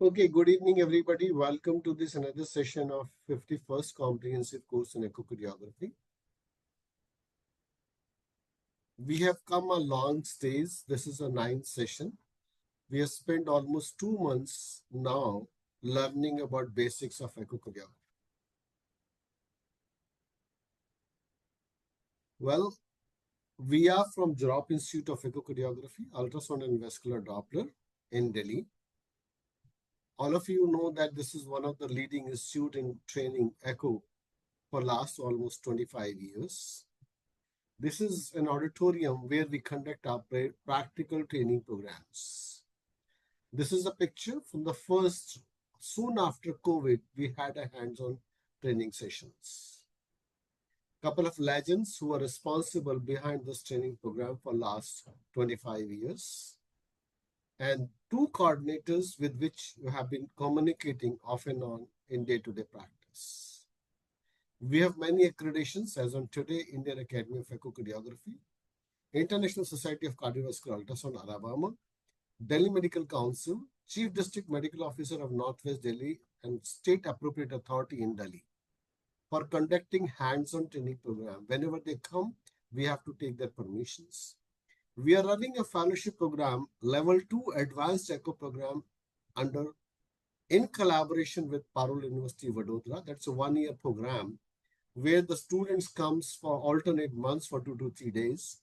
Okay, good evening, everybody. Welcome to this another session of 51st Comprehensive Course in Echocardiography. We have come a long stage. This is a ninth session. We have spent almost 2 months now learning about basics of echocardiography. Well, we are from Jorop Institute of Echocardiography, Ultrasound and Vascular Doppler in Delhi. All of you know that this is one of the leading institute in training echo for last almost 25 years. This is an auditorium where we conduct our practical training programs. This is a picture from the first, soon after COVID, we had a hands-on training sessions. Couple of legends who are responsible behind this training program for last 25 years. And two coordinators with which you have been communicating off and on in day-to-day practice. We have many accreditations as on today, Indian Academy of Echocardiography, International Society of Cardiovascular Ultrasound, Alabama, Delhi Medical Council, Chief District Medical Officer of Northwest Delhi, and State Appropriate Authority in Delhi for conducting hands-on training program. Whenever they come, we have to take their permissions. We are running a fellowship program, Level 2 Advanced Echo program in collaboration with Parul University, Vadodara. That's a one-year program where the students comes for alternate months for 2 to 3 days,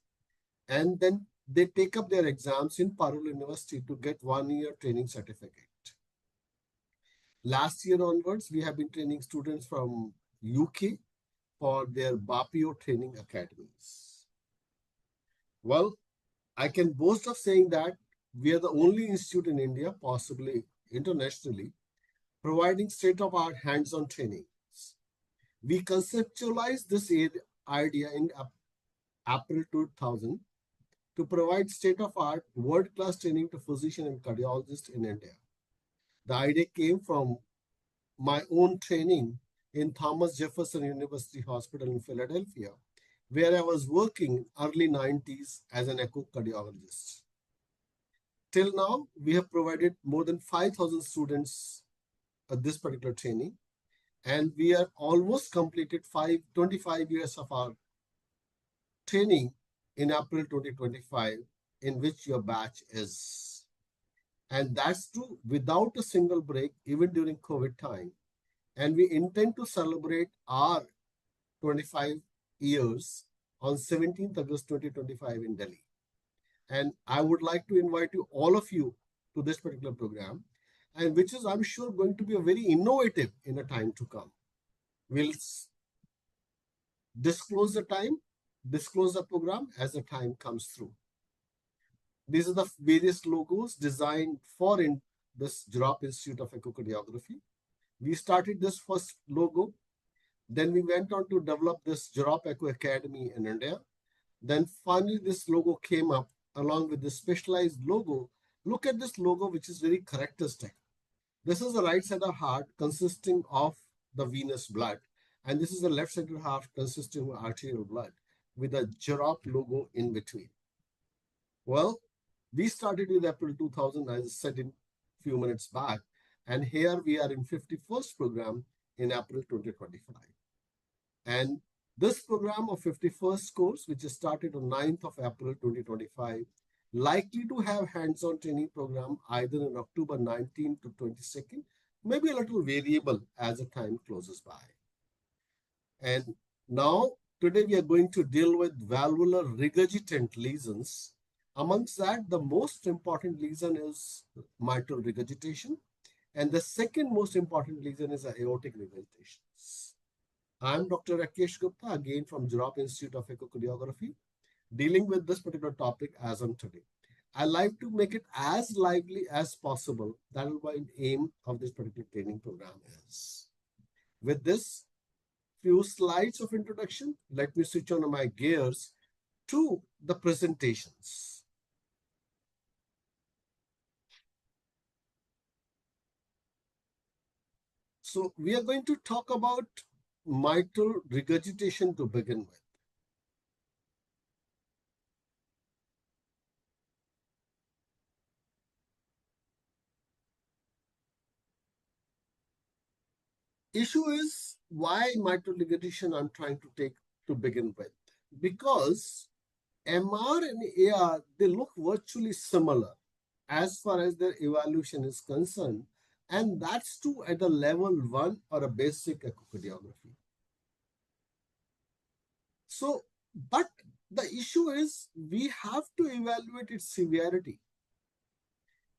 and then they take up their exams in Parul University to get 1 year training certificate. Last year onwards, we have been training students from UK for their BAPIO training academies. Well, I can boast of saying that we are the only institute in India, possibly internationally, providing state-of-art hands-on trainings. We conceptualized this idea in April 2000 to provide state-of-art, world-class training to physicians and cardiologists in India. The idea came from my own training in Thomas Jefferson University Hospital in Philadelphia, where I was working early 90s as an echocardiologist. Till now, we have provided more than 5,000 students this particular training, and we are almost completed 25 years of our training in April 2025, in which your batch is. And that's true without a single break, even during COVID time. And we intend to celebrate our 25 years on 17th August 2025 in Delhi. And I would like to invite you, all of you, to this particular program, and which is, I'm sure, going to be a very innovative in a time to come. We'll disclose the program as the time comes through. These are the various logos designed for this Jorop Institute of Echocardiography. We started this first logo. Then we went on to develop this Jorop Echo Academy in India. Then finally, this logo came up along with the specialized logo. Look at this logo, which is very characteristic. This is the right side of heart consisting of the venous blood. And this is the left side of heart consisting of arterial blood with a Jorop logo in between. Well, we started with April 2000, as I said in a few minutes back. And here we are in 51st program in April 2025. And this program of 51st course, which is started on 9th of April 2025, likely to have hands-on training program either in October 19 to 22nd, maybe a little variable as the time closes by. And now, today we are going to deal with valvular regurgitant lesions. Amongst that, the most important lesion is mitral regurgitation. And the second most important lesion is aortic regurgitation. I'm Dr. Rakesh Gupta, again from Jorop Institute of Echocardiography, dealing with this particular topic as on today. I like to make it as lively as possible. That is what the aim of this particular training program is. With this few slides of introduction, let me switch on my gears to the presentations. So we are going to talk about mitral regurgitation to begin with. Issue is why mitral regurgitation I'm trying to take to begin with. Because MR and AR, they look virtually similar as far as their evaluation is concerned. And that's true at the level 1 or a basic echocardiography. So, but the issue is we have to evaluate its severity.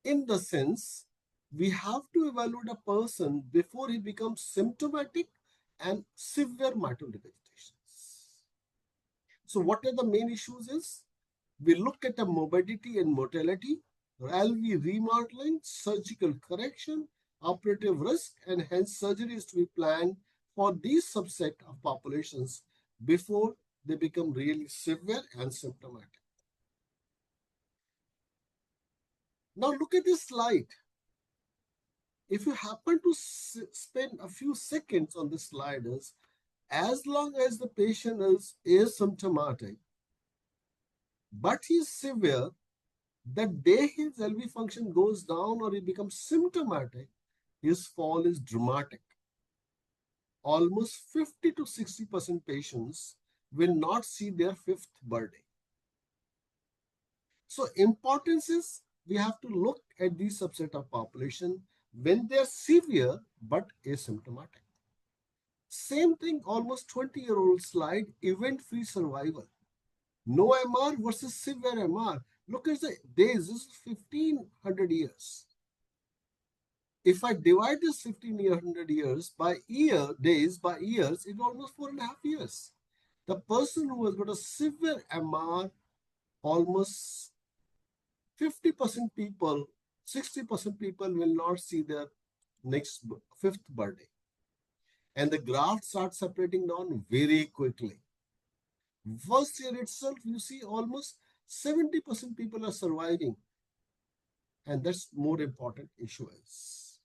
In the sense, we have to evaluate a person before he becomes symptomatic and severe mitral regurgitations. So, what are the main issues is? We look at the morbidity and mortality, LV remodeling, surgical correction, operative risk, and hence surgery is to be planned for these subset of populations before they become really severe and symptomatic. Now look at this slide. If you happen to spend a few seconds on this slide, is as long as the patient is asymptomatic, but he is severe, the day his LV function goes down or he becomes symptomatic, his fall is dramatic. Almost 50 to 60% patients will not see their fifth birthday. So importance is we have to look at these subset of population when they are severe but asymptomatic. Same thing, almost 20-year-old slide, event-free survival. No MR versus severe MR. Look at the days, this is 1500 years. If I divide this 1500 years by days by years, it's almost 4.5 years. The person who has got a severe MR, almost 50% people, 60% people will not see their next fifth birthday. And the graft starts separating down very quickly. First year itself, you see almost 70% people are surviving. And that's more important issue is.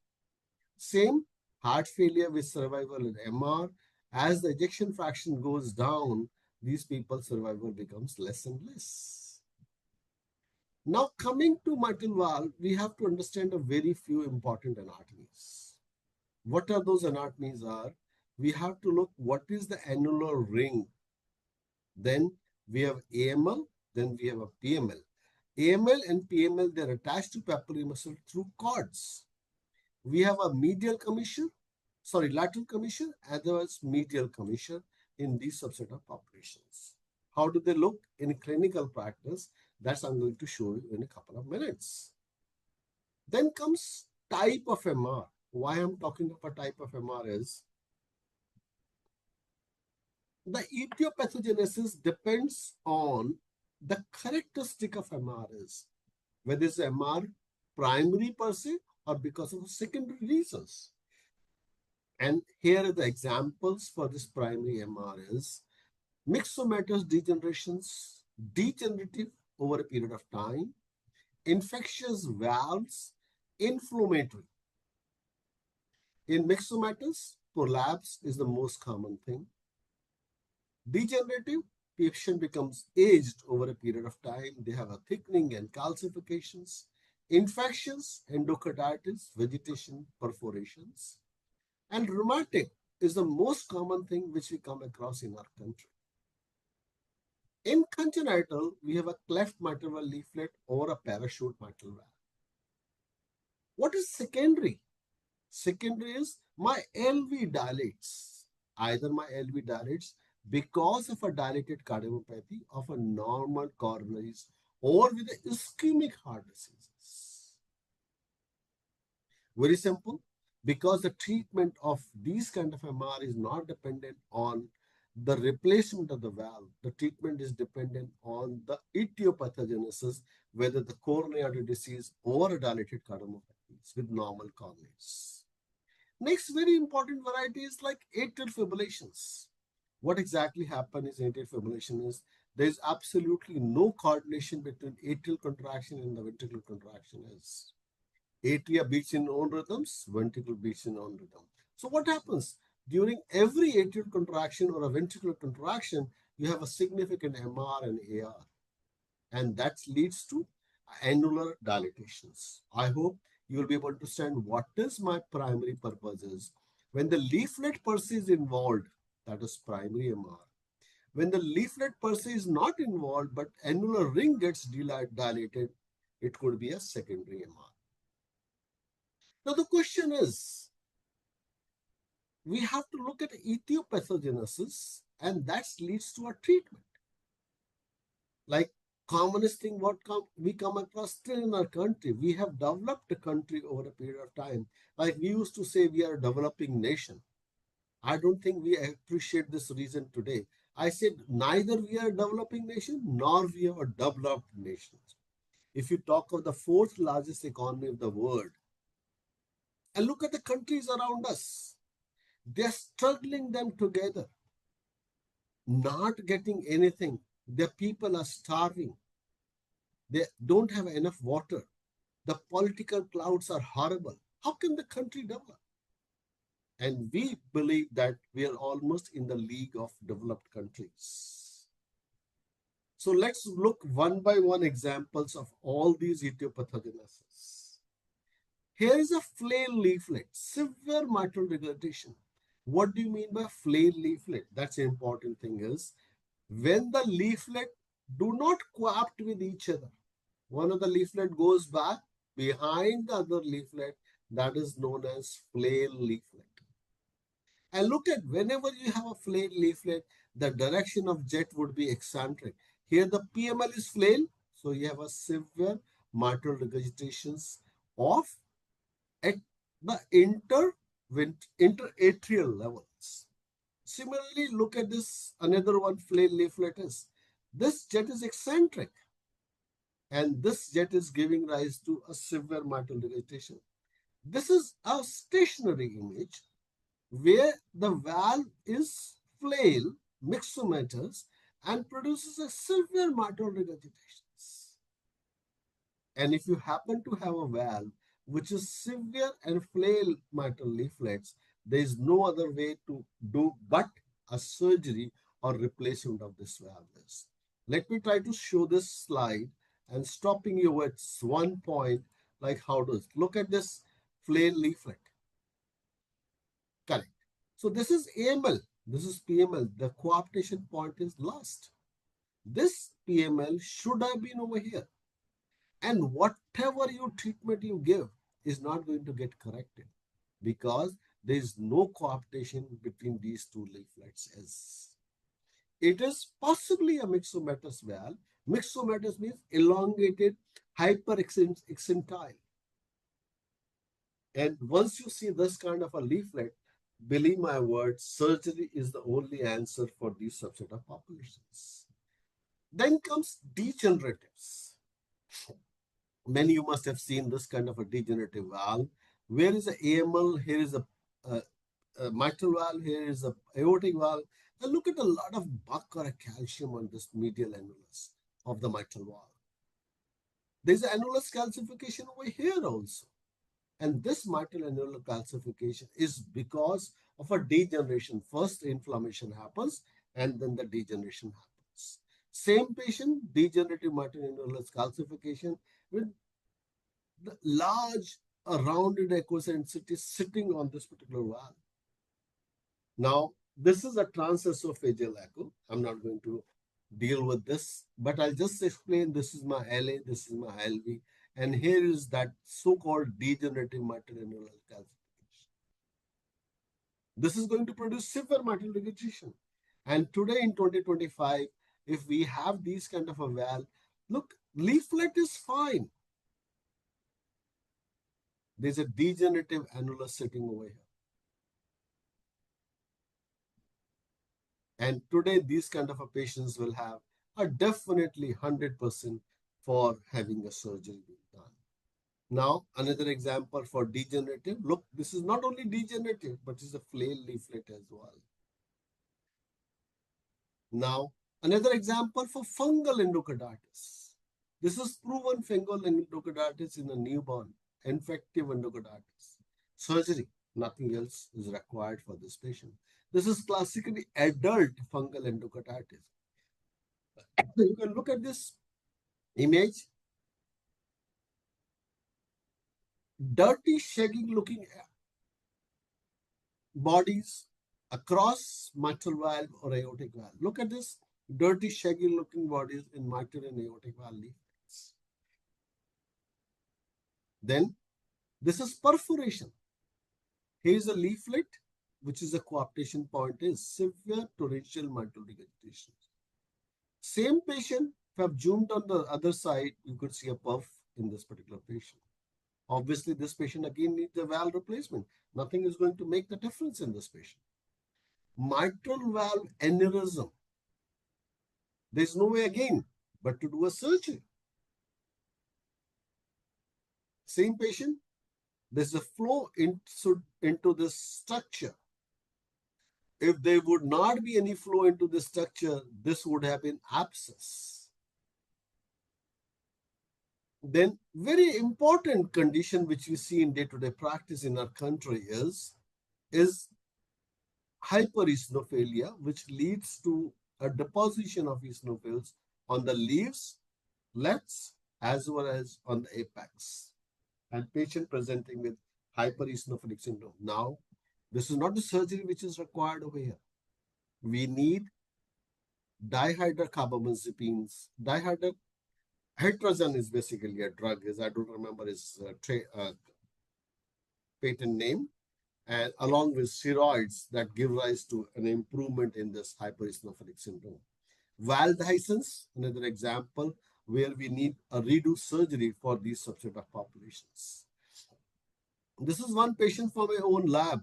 Same heart failure with survival in MR. As the ejection fraction goes down, these people's survival becomes less and less. Now coming to mitral valve, we have to understand a very few important anatomies. What are those anatomies are? We have to look what is the annular ring. Then we have AML, then we have a PML. AML and PML, they're attached to papillary muscle through cords. We have a lateral commissure, as well as medial commissure in these subset of populations. How do they look in clinical practice? That's I'm going to show you in a couple of minutes. Then comes type of MR. Why I'm talking about type of MR is the etiopathogenesis depends on the characteristic of MR is whether it's MR primary per se or because of secondary reasons. And here are the examples for this primary MR is myxomatous degenerations, degenerative over a period of time, infectious valves, inflammatory. In myxomatous, prolapse is the most common thing. Degenerative, patient becomes aged over a period of time. They have a thickening and calcifications. Infections, endocarditis, vegetation, perforations. And rheumatic is the most common thing which we come across in our country. In congenital, we have a cleft mitral valve leaflet or a parachute mitral valve. What is secondary? Secondary is my LV dilates. Either my LV dilates because of a dilated cardiomyopathy of a normal coronaries or with the ischemic heart diseases. Very simple, because the treatment of these kind of MR is not dependent on the replacement of the valve. The treatment is dependent on the etiopathogenesis, whether the coronary artery disease or a dilated cardiomyopathy with normal coronaries. Next very important variety is like atrial fibrillations. What exactly happens in atrial fibrillation is there is absolutely no coordination between atrial contraction and the ventricular contraction. Is atria beats in own rhythms, ventricle beats in own rhythm. So what happens? During every atrial contraction or a ventricular contraction, you have a significant MR and AR. And that leads to annular dilatations. I hope you will be able to understand what is my primary purpose is. When the leaflet per se is involved, that is primary MR. When the leaflet per se is not involved, but annular ring gets dilated, it could be a secondary MR. Now the question is, we have to look at etiopathogenesis, and that leads to a treatment. Like commonest thing we come across still in our country, we have developed a country over a period of time. Like we used to say, we are a developing nation. I don't think we appreciate this reason today. I said neither we are a developing nation nor we are a developed nation. If you talk of the fourth largest economy of the world and look at the countries around us, they're struggling them together, not getting anything. Their people are starving. They don't have enough water. The political clouds are horrible. How can the country develop? And we believe that we are almost in the league of developed countries. So let's look one by one examples of all these etiopathogenesis. Here is a flail leaflet, severe mitral regurgitation. What do you mean by flail leaflet? That's the important thing is when the leaflet do not co-opt with each other. One of the leaflet goes back behind the other leaflet, that is known as flail leaflet. And look at whenever you have a flail leaflet, the direction of jet would be eccentric. Here the PML is flail, so you have a severe mitral regurgitations of at the interatrial levels. Similarly, look at this, another one flail leaflet is. This jet is eccentric and this jet is giving rise to a severe mitral regurgitation. This is a stationary image where the valve is flail, myxomatous, and produces a severe mitral regurgitations. And if you happen to have a valve which is severe and flail mitral leaflets, there is no other way to do but a surgery or replacement of this valve. Let me try to show this slide and stopping you at one point, like how to look at this flail leaflet. Correct. So this is AML, this is PML. The cooptation point is lost. This PML should have been over here. And whatever your treatment you give is not going to get corrected because there is no cooptation between these two leaflets. As it is possibly a myxomatous valve. Myxomatous means elongated hyperexentile. And once you see this kind of a leaflet, believe my word, surgery is the only answer for these subset of populations. Then comes degeneratives. Many you must have seen this kind of a degenerative valve. Where is the AML? Here is a mitral valve. Here is a aortic valve. And look at a lot of buck or a calcium on this medial annulus of the mitral valve. There's an annulus calcification over here also. And this mitral annular calcification is because of a degeneration. First, inflammation happens, and then the degeneration happens. Same patient, degenerative mitral annular calcification with the large rounded echocentricity sitting on this particular valve. Now, this is a transesophageal echo. I'm not going to deal with this, but I'll just explain this is my LA, this is my LV, and here is that so-called degenerative mitral annular calcification. This is going to produce severe mitral regurgitation. And today in 2025, if we have these kind of a valve, look, leaflet is fine. There's a degenerative annulus sitting over here. And today, these kind of a patients will have a definitely 100% for having a surgery being done. Now, another example for degenerative. Look, this is not only degenerative, but it's a flail leaflet as well. Now, another example for fungal endocarditis. This is proven fungal endocarditis in a newborn, infective endocarditis. Surgery, nothing else is required for this patient. This is classically adult fungal endocarditis. You can look at this image. Dirty, shagging looking bodies across mitral valve or aortic valve. Look at this dirty, shaggy looking bodies in mitral and aortic valve leaflets. Then this is perforation. Here is a leaflet, which is a coaptation point, is severe torrential mitral regurgitation. Same patient, if I've zoomed on the other side, you could see a puff in this particular patient. Obviously, this patient again needs a valve replacement. Nothing is going to make the difference in this patient. Mitral valve aneurysm. There's no way again but to do a surgery. Same patient, there's a flow into this structure. If there would not be any flow into this structure, this would have been abscess. Then very important condition which we see in day-to-day practice in our country is hypereosinophilia, which leads to a deposition of eosinophils on the leaves, lets, as well as on the apex. And patient presenting with hypereosinophilic syndrome. Now, this is not the surgery which is required over here. We need dihydrocarbamazepines. Dihydrohetrazine is basically a drug, as I don't remember his patent name, and along with steroids that give rise to an improvement in this hypereosinophilic syndrome. Valdehiscence, another example where we need a redo surgery for these subset of populations. This is one patient from my own lab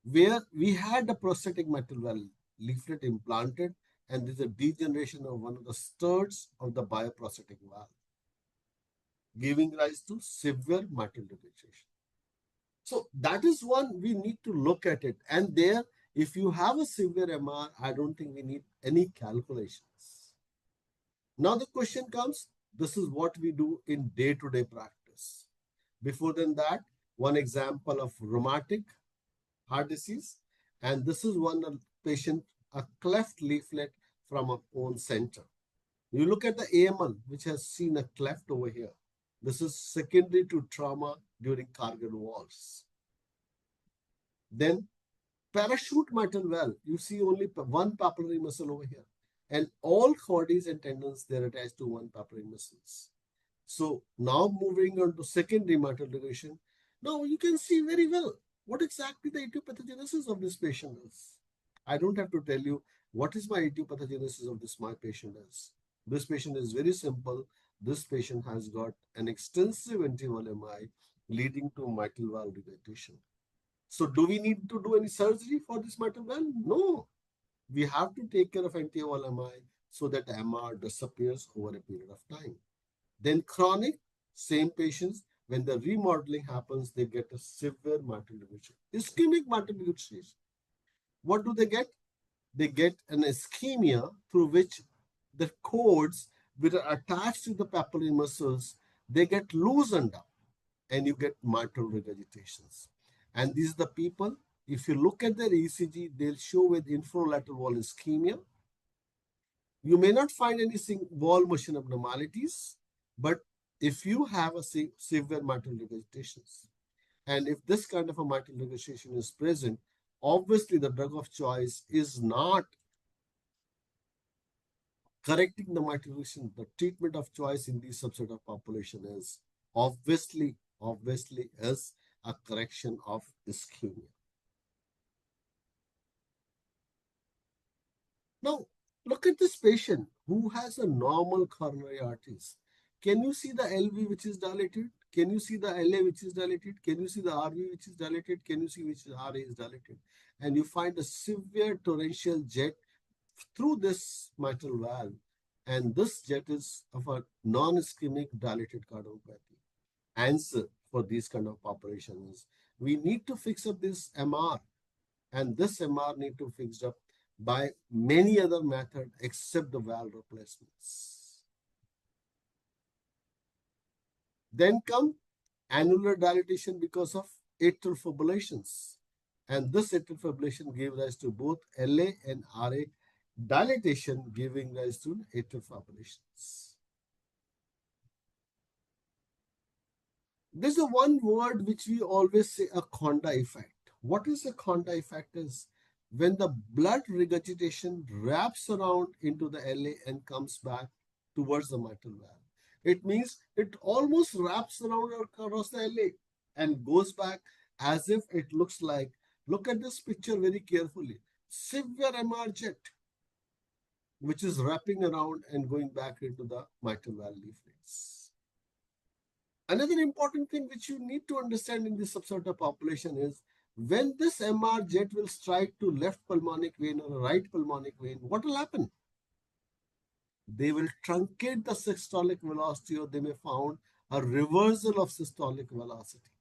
where we had a prosthetic mitral valve leaflet implanted, and there's a degeneration of one of the studs of the bioprosthetic valve, giving rise to severe mitral regurgitation. So that is one we need to look at it. And there, if you have a severe MR, I don't think we need any calculations. Now the question comes, this is what we do in day-to-day practice. Before than that, one example of rheumatic heart disease. And this is one patient, a cleft leaflet from our own center. You look at the AML, which has seen a cleft over here. This is secondary to trauma during Kargil wars. Then parachute mitral valve, you see only one papillary muscle over here. And all cords and tendons, they're attached to one papillary muscles. So now moving on to secondary mitral regurgitation, now you can see very well what exactly the etiopathogenesis of this patient is. I don't have to tell you what is my etiopathogenesis of my patient is. This patient is very simple. This patient has got an extensive anti-wall MI leading to mitral valve regurgitation. So do we need to do any surgery for this mitral valve? No. We have to take care of anti-wall MI so that MR disappears over a period of time. Then chronic, same patients, when the remodeling happens, they get a severe mitral regurgitation. Ischemic mitral regurgitation. What do they get? They get an ischemia through which the cords which are attached to the papillary muscles, they get loosened up and you get mitral regurgitations. And these are the people, if you look at their ECG, they'll show with infralateral wall ischemia. You may not find any wall motion abnormalities, but if you have a severe mitral regurgitations, and if this kind of a mitral regurgitation is present, obviously the drug of choice is not correcting the mitral regurgitation. The treatment of choice in these subset of population is obviously is a correction of ischemia. Now, look at this patient who has a normal coronary arteries. Can you see the LV which is dilated? Can you see the LA which is dilated? Can you see the RV which is dilated? Can you see which RA is dilated? And you find a severe torrential jet through this mitral valve. And this jet is of a non-ischemic dilated cardiomyopathy. Answer for these kind of populations, we need to fix up this MR. And this MR need to fix up by many other methods except the valve replacements. Then come annular dilatation because of atrial fibrillations. And this atrial fibrillation gave rise to both LA and RA dilatation, giving rise to atrial fibrillations. There's a one word which we always say, a Conda effect. What is the Conda effect is when the blood regurgitation wraps around into the LA and comes back towards the mitral valve. It means it almost wraps around across the LA and goes back as if it looks like, look at this picture very carefully, severe MR jet, which is wrapping around and going back into the mitral valve leaflets. Another important thing which you need to understand in this subset of population is when this MR jet will strike to left pulmonic vein or right pulmonic vein, what will happen? They will truncate the systolic velocity, or they may found a reversal of systolic velocity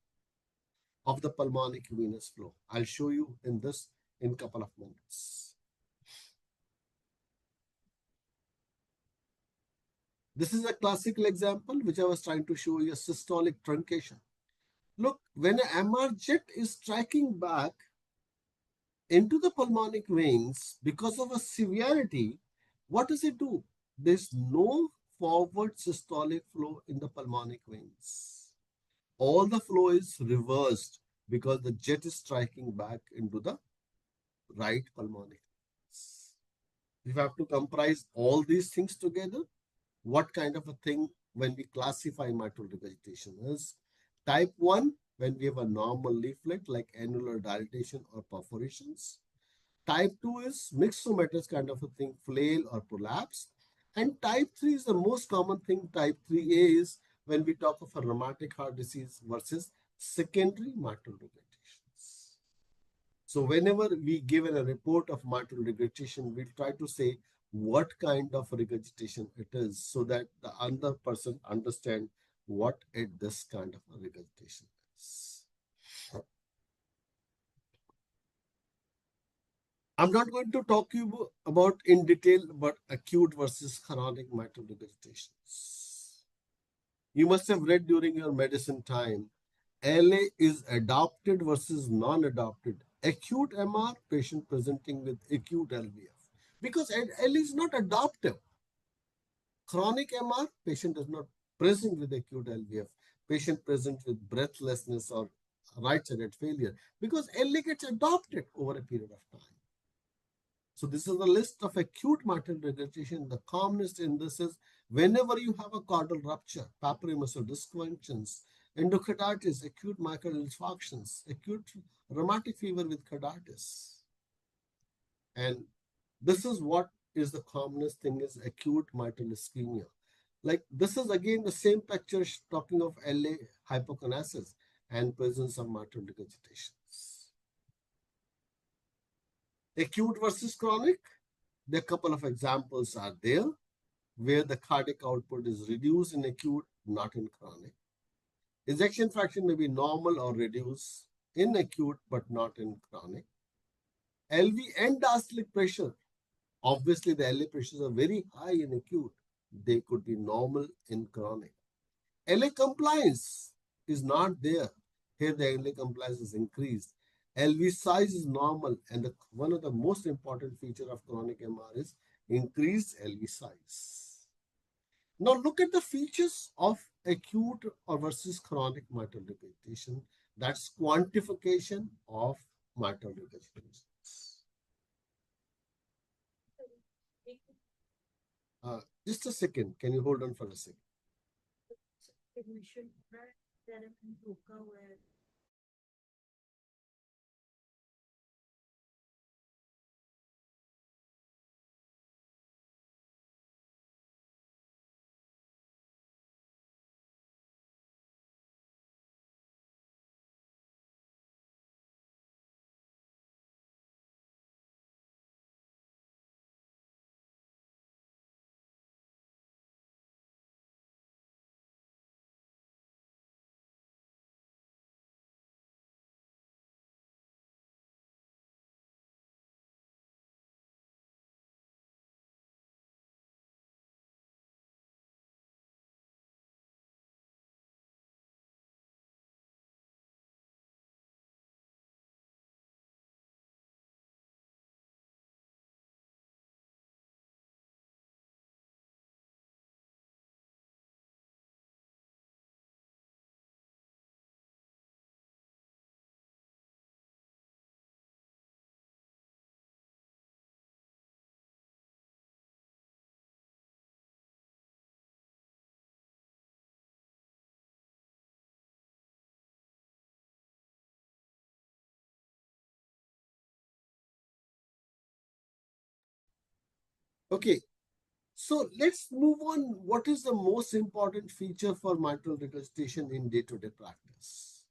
of the pulmonic venous flow. I'll show you in this in a couple of minutes. This is a classical example which I was trying to show you, a systolic truncation. Look, when an MR jet is striking back into the pulmonic veins because of a severity, what does it do? There's no forward systolic flow in the pulmonic veins. All the flow is reversed because the jet is striking back into the right pulmonic veins. You have to comprise all these things together. What kind of a thing when we classify mitral regurgitation is type 1 when we have a normal leaflet like annular dilatation or perforations. Type 2 is myxomatous kind of a thing, flail or prolapse. And type 3 is the most common thing. Type 3A is when we talk of a rheumatic heart disease versus secondary mitral regurgitations. So whenever we give a report of mitral regurgitation, we'll try to say what kind of regurgitation it is so that the other person understand what this kind of a regurgitation is. I'm not going to talk to you about in detail about acute versus chronic mitral regurgitations. You must have read during your medicine time, LA is adopted versus non-adopted. Acute MR, patient presenting with acute LVF. Because LA is not adoptive. Chronic MR, patient does not present with acute LVF. Patient present with breathlessness or right-sided failure. Because LA gets adopted over a period of time. So this is the list of acute mitral regurgitation. The commonest in this is whenever you have a caudal rupture, papillary muscle dysfunctions, endocarditis, acute myocardial infarctions, acute rheumatic fever with carditis. And this is what is the commonest thing is acute mitral ischemia. Like this is again the same picture talking of LA hypokinesis and presence of mitral regurgitations. Acute versus chronic, there are a couple of examples are there where the cardiac output is reduced in acute, not in chronic. Ejection fraction may be normal or reduced in acute, but not in chronic. LV and diastolic pressure, obviously the LA pressures are very high in acute. They could be normal in chronic. LA compliance is not there. Here the LA compliance is increased. LV size is normal, and one of the most important feature of chronic MR is increased LV size. Now look at the features of acute or versus chronic mitral regurgitation. That's quantification of mitral regurgitations. Just a second. Can you hold on for a second? Okay, so let's move on. What is the most important feature for mitral regurgitation in day-to-day practice?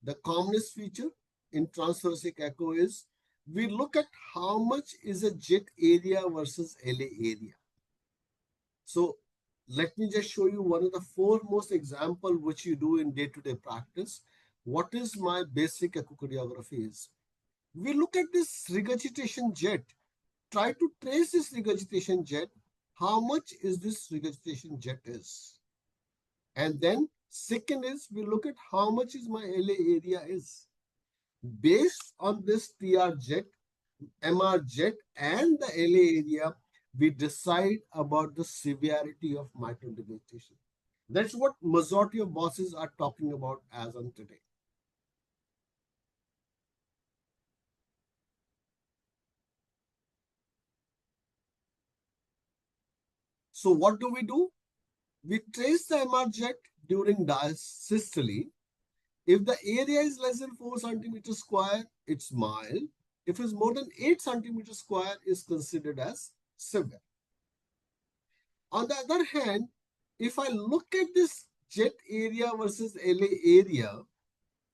The commonest feature in transthoracic echo is we look at how much is a jet area versus LA area. So let me just show you one of the foremost example which you do in day-to-day practice. What is my basic echocardiography is? We look at this regurgitation jet. Try to trace this regurgitation jet. How much is this regurgitation jet is? And then second is we look at how much is my LA area is. Based on this TR jet, MR jet and the LA area, we decide about the severity of mitral regurgitation. That's what majority of bosses are talking about as on today. So what do? We trace the MR jet during diastole. If the area is less than 4 centimeters square, it's mild. If it's more than 8 centimeters square, it's considered as severe. On the other hand, if I look at this jet area versus LA area,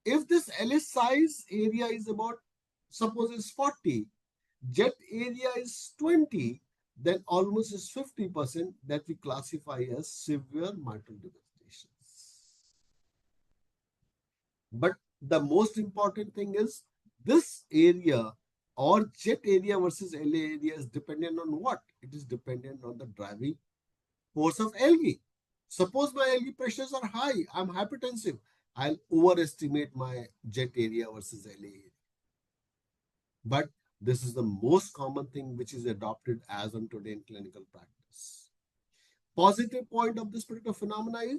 if this LA size area is about, suppose it's 40, jet area is 20, then almost is 50% that we classify as severe mitral regurgitations. But the most important thing is this area or jet area versus LA area is dependent on what? It is dependent on the driving force of LV. Suppose my LV pressures are high, I'm hypertensive, I'll overestimate my jet area versus LA area. But this is the most common thing which is adopted as on today in clinical practice. Positive point of this particular phenomena is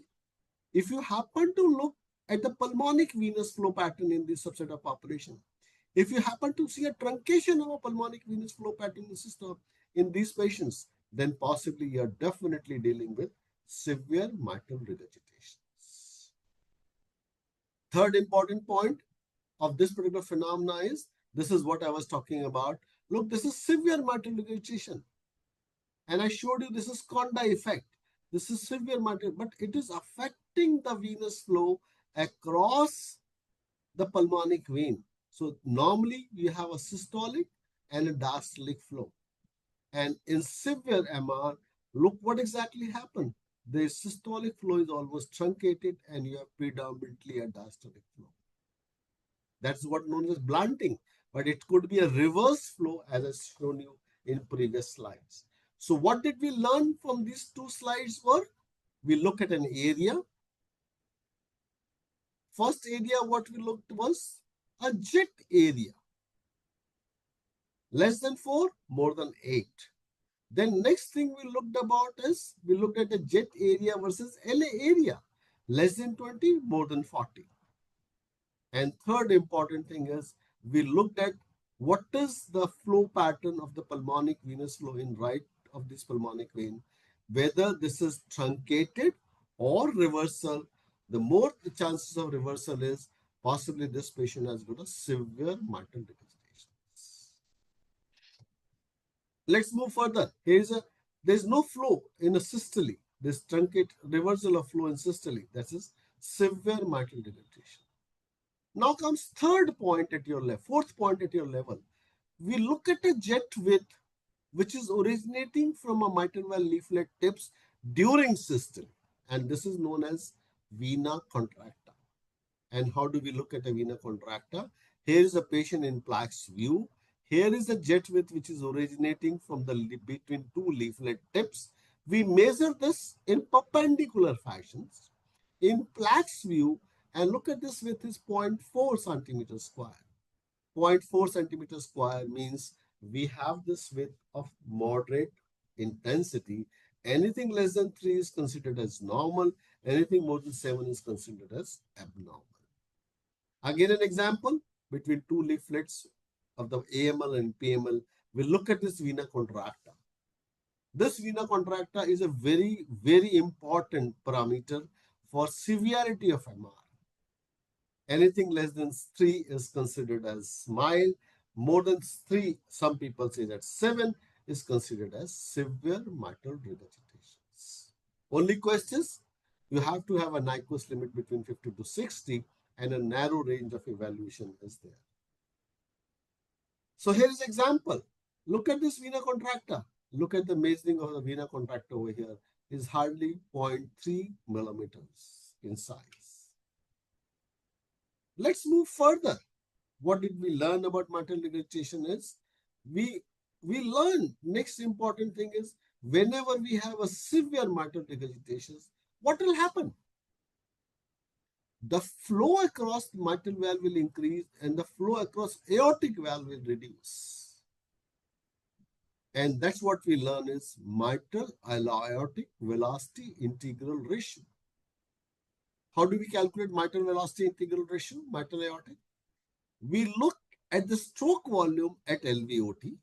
if you happen to look at the pulmonic venous flow pattern in this subset of population, if you happen to see a truncation of a pulmonic venous flow pattern in system in these patients, then possibly you are definitely dealing with severe mitral regurgitations. Third important point of this particular phenomena is this is what I was talking about. Look, this is severe mitral regurgitation. And I showed you this is Conda effect. This is severe mitral, but it is affecting the venous flow across the pulmonic vein. So normally you have a systolic and a diastolic flow. And in severe MR, look what exactly happened. The systolic flow is almost truncated and you have predominantly a diastolic flow. That's what known as blunting, but it could be a reverse flow as I've shown you in previous slides. So what did we learn from these two slides were? We look at an area. First area what we looked was a jet area. Less than 4, more than 8. Then next thing we looked about is we looked at the jet area versus LA area. Less than 20, more than 40. And third important thing is we looked at what is the flow pattern of the pulmonic venous flow in right of this pulmonic vein, whether this is truncated or reversal. The more the chances of reversal is possibly this patient has got a severe mitral regurgitation. Let's move further. There's no flow in a systole. This truncate reversal of flow in systole. That is severe mitral regurgitation. Now comes third point at your level, fourth point at your level. We look at a jet width which is originating from a mitral valve leaflet tips during systole, and this is known as vena contracta. And how do we look at a vena contracta? Here is a patient in Plaque's view. Here is a jet width which is originating from the between two leaflet tips. We measure this in perpendicular fashions in Plaque's view, and look at this width is 0.4 centimeters square. 0.4 centimeters square means we have this width of moderate intensity. Anything less than 3 is considered as normal. Anything more than 7 is considered as abnormal. Again, an example between two leaflets of the AML and PML. We look at this vena contracta. This vena contracta is a very, very important parameter for severity of MR. Anything less than 3 is considered as mild. More than 3, some people say that's 7. is considered as severe mitral regurgitations. Only questions, you have to have a Nyquist limit between 50 to 60 and a narrow range of evaluation is there. So here is example. Look at this vena contracta. Look at the measuring of the vena contracta over here is hardly 0.3 millimeters in size. Let's move further. What did we learn about mitral regurgitation is we learn next important thing is whenever we have a severe mitral regurgitation, what will happen? The flow across the mitral valve will increase and the flow across aortic valve will reduce. And that's what we learn is mitral aortic velocity integral ratio. How do we calculate mitral velocity integral ratio, mitral aortic? We look at the stroke volume at LVOT.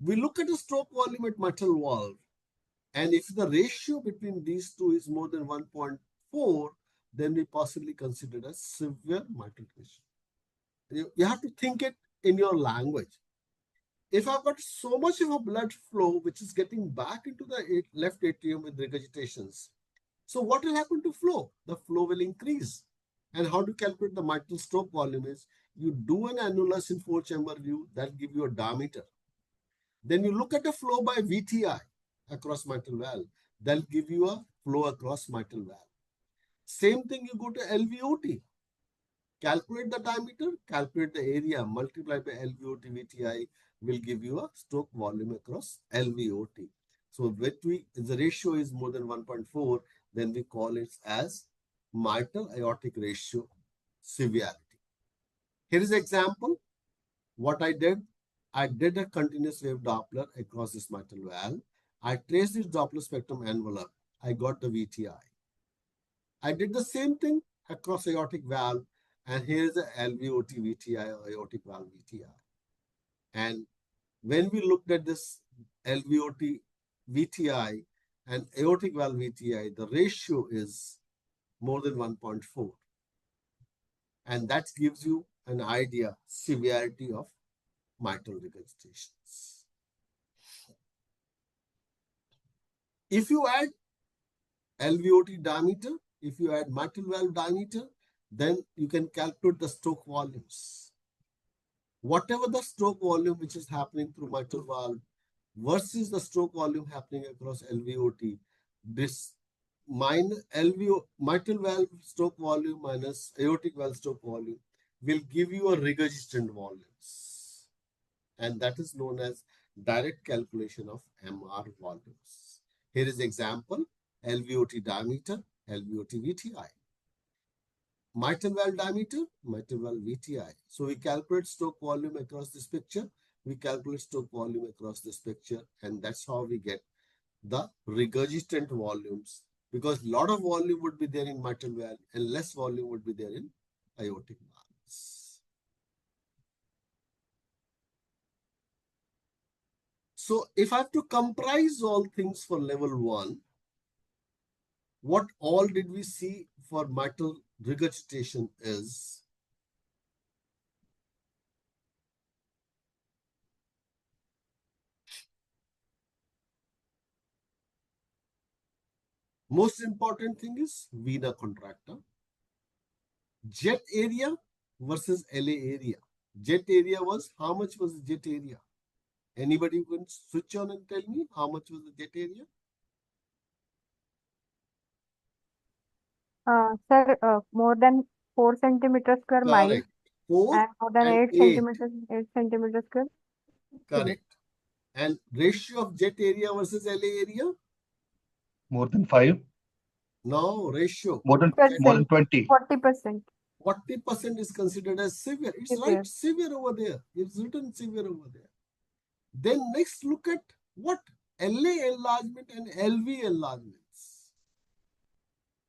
We look at the stroke volume at mitral valve. And if the ratio between these two is more than 1.4, then we possibly consider a severe mitral regurgitation. You have to think it in your language. If I've got so much of a blood flow which is getting back into the left atrium with regurgitations, so what will happen to flow? The flow will increase. And how to calculate the mitral stroke volume is you do an annulus in four-chamber view that will give you a diameter. Then you look at the flow by VTI across mitral valve. That will give you a flow across mitral valve. Same thing, you go to LVOT. Calculate the diameter, calculate the area, multiply by LVOT VTI will give you a stroke volume across LVOT. So when the ratio is more than 1.4, then we call it as mitral aortic ratio severity. Here is an example. What I did a continuous wave Doppler across this mitral valve. I traced this Doppler spectrum envelope. I got the VTI. I did the same thing across aortic valve, and here is the LVOT VTI or aortic valve VTI. And when we looked at this LVOT VTI and aortic valve VTI, the ratio is more than 1.4. And that gives you an idea, severity of mitral regurgitations. If you add LVOT diameter, if you add mitral valve diameter, then you can calculate the stroke volumes. Whatever the stroke volume which is happening through mitral valve versus the stroke volume happening across LVOT, this mitral valve stroke volume minus aortic valve stroke volume will give you a regurgitant volumes. And that is known as direct calculation of MR volumes. Here is example, LVOT diameter, LVOT VTI. Mitral valve diameter, mitral valve VTI. So we calculate stroke volume across this picture. We calculate stroke volume across this picture. And that's how we get the regurgitant volumes. Because a lot of volume would be there in mitral valve and less volume would be there in aortic valves. So if I have to comprise all things for level 1, what all did we see for mitral regurgitation is most important thing is vena contracta, jet area versus LA area. Jet area was, how much was the jet area? Anybody can switch on and tell me how much was the jet area? Sir, more than 4 centimeters square mile Correct. 4 and more than and 8 8. centimeters square cubic. Correct. And ratio of jet area versus LA area? More than 5. No, ratio. More than 20. 40%. 40% is considered as severe. It's Severe. right, severe over there. It's written severe over there. Then next look at what? LA enlargement and LV enlargements.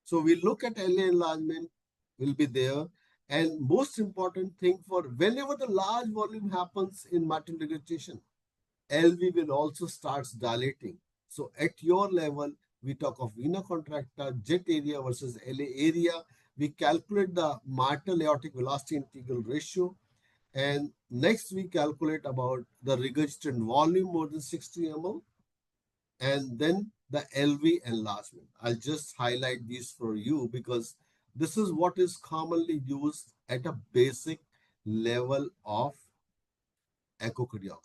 So we look at LA enlargement will be there. And most important thing for whenever the large volume happens in mitral regurgitation, LV will also start dilating. So at your level, we talk of vena contracta, jet area versus LA area. We calculate the mitral aortic velocity integral ratio. And next we calculate about the regurgitant volume more than 60 ml, and then the LV enlargement. I'll just highlight these for you because this is what is commonly used at a basic level of echocardiography.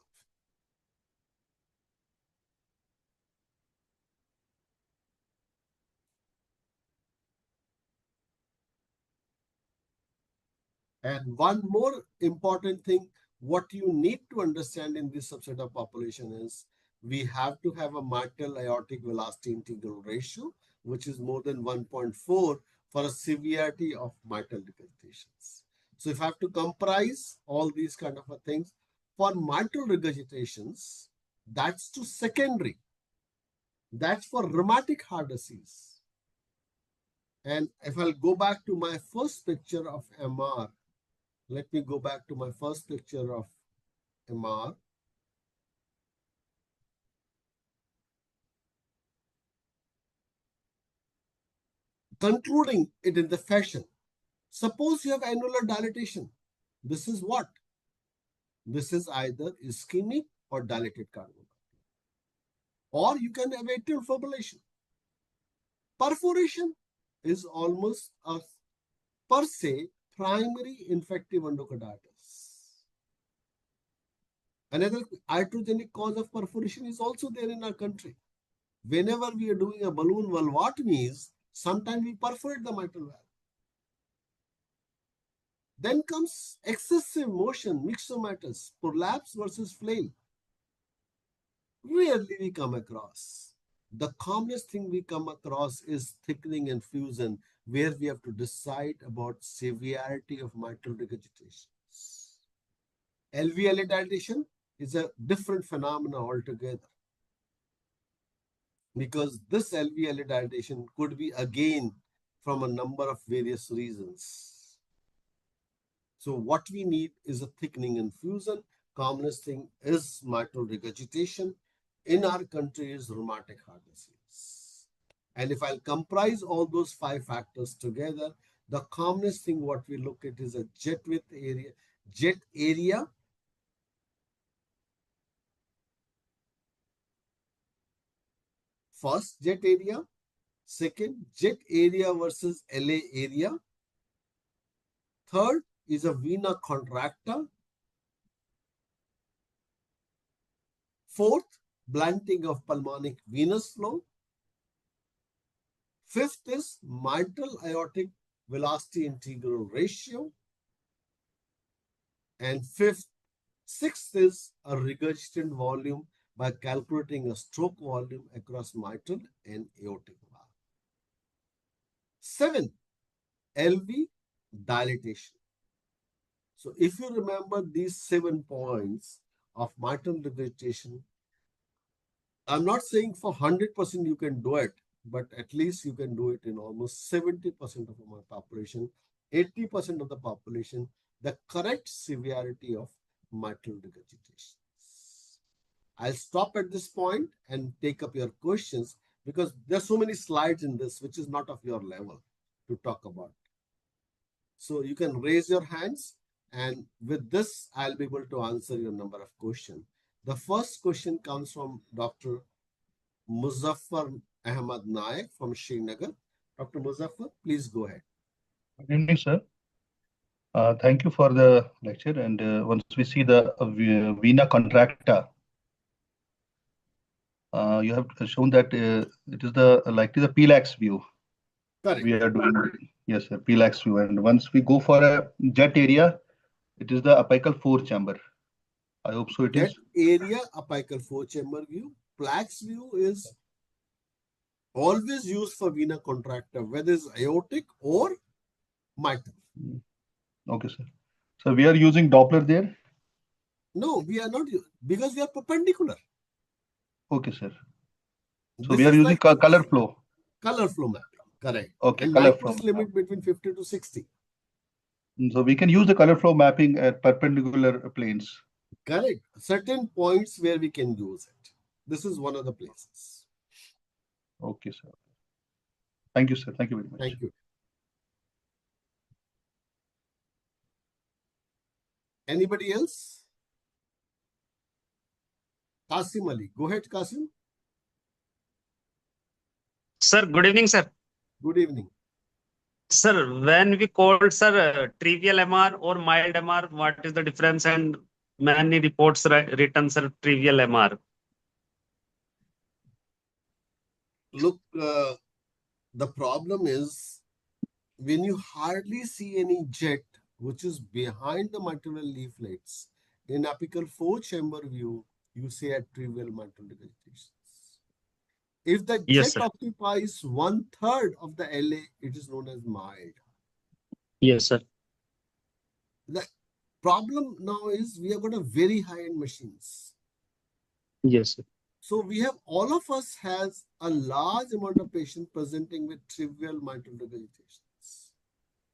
And one more important thing, what you need to understand in this subset of population is we have to have a mitral aortic velocity integral ratio, which is more than 1.4 for a severity of mitral regurgitations. So if I have to comprise all these kind of things, for mitral regurgitations, that's to secondary. That's for rheumatic heart disease. And if I'll go back to my first picture of MR, let me go back to my first picture of MR. Concluding it in the fashion. Suppose you have annular dilatation. This is what? This is either ischemic or dilated cardiomyopathy. Or you can have atrial fibrillation. Perforation is almost a per se primary infective endocarditis. Another iatrogenic cause of perforation is also there in our country. Whenever we are doing a balloon valvotomies, sometimes we perforate the mitral valve. Then comes excessive motion, myxomatous, prolapse versus flail. Rarely we come across. The commonest thing we come across is thickening and fusion, where we have to decide about severity of mitral regurgitations. LVLA dilatation is a different phenomena altogether, because this LVLA dilatation could be again from a number of various reasons. So what we need is a thickening and fusion. Commonest thing is mitral regurgitation. In our country is rheumatic heart disease. And if I'll comprise all those 5 factors together, the commonest thing what we look at is a jet area. First, jet area. Second, jet area versus LA area. Third is a vena contracta. Fourth, blunting of pulmonic venous flow. Fifth is mitral aortic velocity integral ratio. And sixth is a regurgitant volume by calculating a stroke volume across mitral and aortic valve. 7, LV dilatation. So if you remember these 7 points of mitral regurgitation, I'm not saying for 100% you can do it, but at least you can do it in almost 70% of my population, 80% of the population, the correct severity of mitral regurgitation. I'll stop at this point and take up your questions, because there's so many slides in this, which is not of your level to talk about. So you can raise your hands, and with this, I'll be able to answer your number of questions. The first question comes from Dr. Muzaffar Ahmad Naik from Srinagar. Dr. Muzaffar, please go ahead. Good evening, sir. Thank you for the lecture. And once we see the vena contracta, you have shown that it is the PLAX view. Correct. We are doing, yes, sir, PLAX view. And once we go for a jet area, it is the apical 4 chamber. I hope so it Jet is. area apical 4 chamber view. PLAX view is always used for vena contracta, whether it's aortic or mitral. Okay, sir. So we are using Doppler there? No, we are not, because we are perpendicular. Okay, sir. So This we are is using like color flow. Color flow mapping, correct. Okay, And color flow. Nyquist limit between 50 to 60. So we can use the color flow mapping at perpendicular planes. Correct. Certain points where we can use it. This is one of the places. Okay, sir. Thank you, sir. Thank you very much. Thank you. Anybody else? Qasim Ali. Go ahead, Qasim. Sir, good evening, sir. Good evening. Sir, when we called, sir, trivial MR or mild MR, what is the difference? And many reports written, sir, trivial MR. Look, the problem is when you hardly see any jet which is behind the mitral leaflets, in apical four-chamber view, you say a trivial mitral regurgitation. If the Yes, jet sir. occupies 1/3 of the LA, it is known as mild. Yes, sir. The problem now is we have got a very high-end machines. Yes, sir. So we have, all of us has a large amount of patients presenting with trivial mitral regurgitations.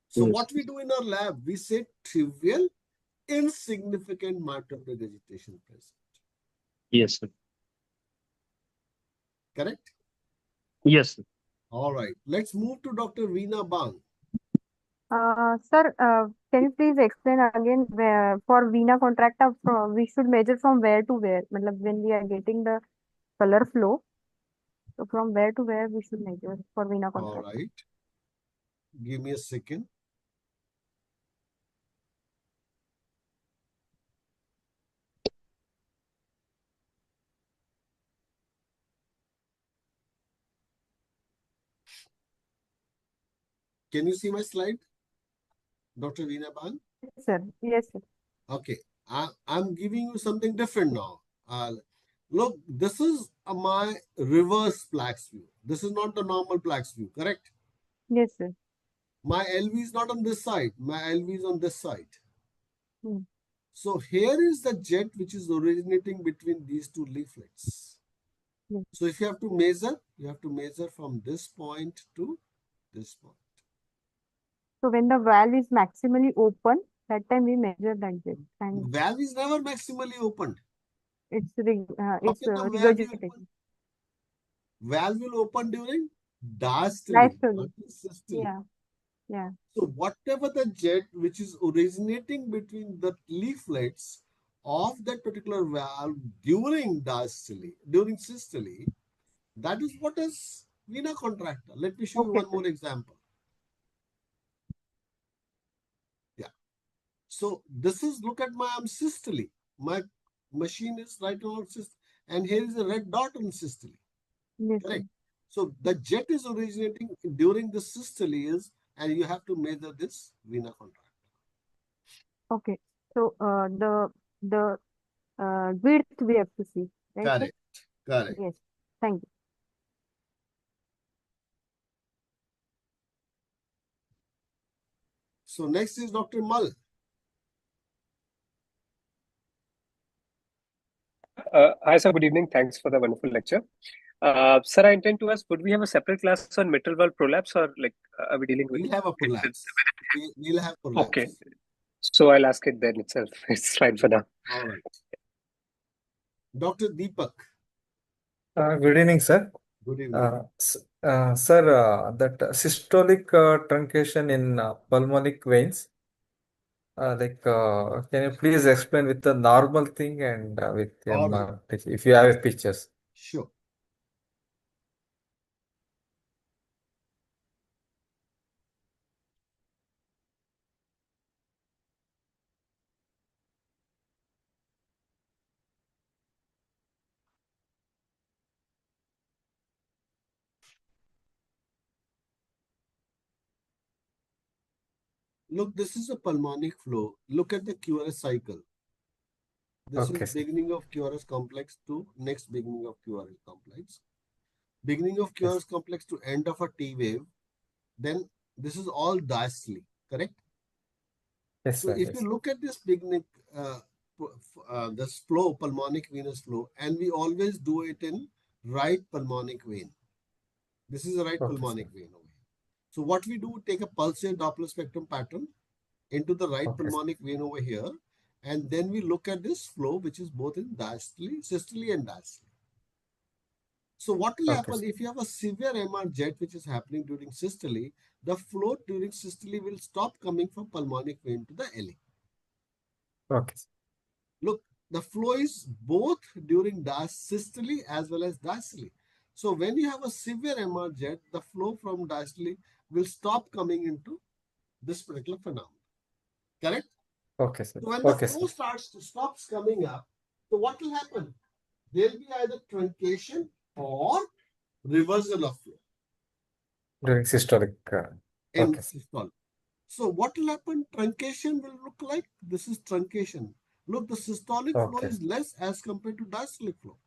So Yes. what we do in our lab, we say trivial, insignificant mitral regurgitation present. Yes, sir. Correct? Yes, sir. All right. Let's move to Dr. Veena Bang. Sir, can you please explain again where for vena contracta from we should measure from where to where? Matlab when we are getting the color flow, so from where to where we should measure for vena All contracta? right. Give me a second. Can you see my slide, Dr. Veena Bang? Yes, sir. Yes, sir. Okay. I'm giving you something different now. Look, this is my reverse plaques view. This is not the normal plaques view, correct? Yes, sir. My LV is not on this side. My LV is on this side. Hmm. So here is the jet which is originating between these two leaflets. Yes. So if you have to measure from this point to this point. So when the valve is maximally open, that time we measure that jet and Valve is never maximally opened. How it's can the valve be open? regurgitating. Valve will open during diastole, not Diastole. systole. Yeah, yeah. So whatever the jet which is originating between the leaflets of that particular valve during diastole, during systole, that is what is vena contracta. Let me show you Okay, one sir. more example. Yeah. So this is, look at my arm systole. My machine is right on systole, and here is a red dot on systole. Yes, sir. Correct. So the jet is originating during the systole is, and you have to measure this vena contracta. Okay. So the width we have to see, right, sir? Correct. Correct. Yes. Thank you. So next is Dr. Mal. Hi, sir. Good evening. Thanks for the wonderful lecture. Sir, I intend to ask, would we have a separate class on mitral valve prolapse or like are we dealing with We'll have a it with prolapse. We'll have Okay. prolapse. So I'll ask it then itself. It's fine for now. All right. Dr. Deepak. Good evening, sir. Good evening. Sir, that systolic truncation in pulmonic veins, can you please explain with the normal thing and with All right. if you have pictures? Sure. Look, this is a pulmonic flow. Look at the QRS cycle. This Okay, is sir. beginning of QRS complex to next beginning of QRS complex. Beginning of Yes, QRS complex to end of a T wave. Then this is all diastole, correct? yes, So sir. if you Yes. look at this beginning, this flow, pulmonic venous flow, and we always do it in right pulmonic vein. This is a right Okay, sir. pulmonic vein over here. So what we do, take a pulsate Doppler spectrum pattern into the right Okay, sir. pulmonic vein over here, and then we look at this flow, which is both in diastole, systole, and diastole. So what will Okay, happen sir. if you have a severe MR jet, which is happening during systole, the flow during systole will stop coming from pulmonic vein to the LA. Okay, sir. Look, the flow is both during systole as well as diastole. So when you have a severe MR jet, the flow from diastole will stop coming into this particular phenomenon. Correct? Okay, sir. So when the Okay, flow sir. stops coming up, so what will happen? There will be either truncation or reversal of flow During systolic. in Okay, sir. systolic. So what will happen? Truncation will look like this is truncation. Look, the systolic flow Okay. is less as compared to diastolic flow.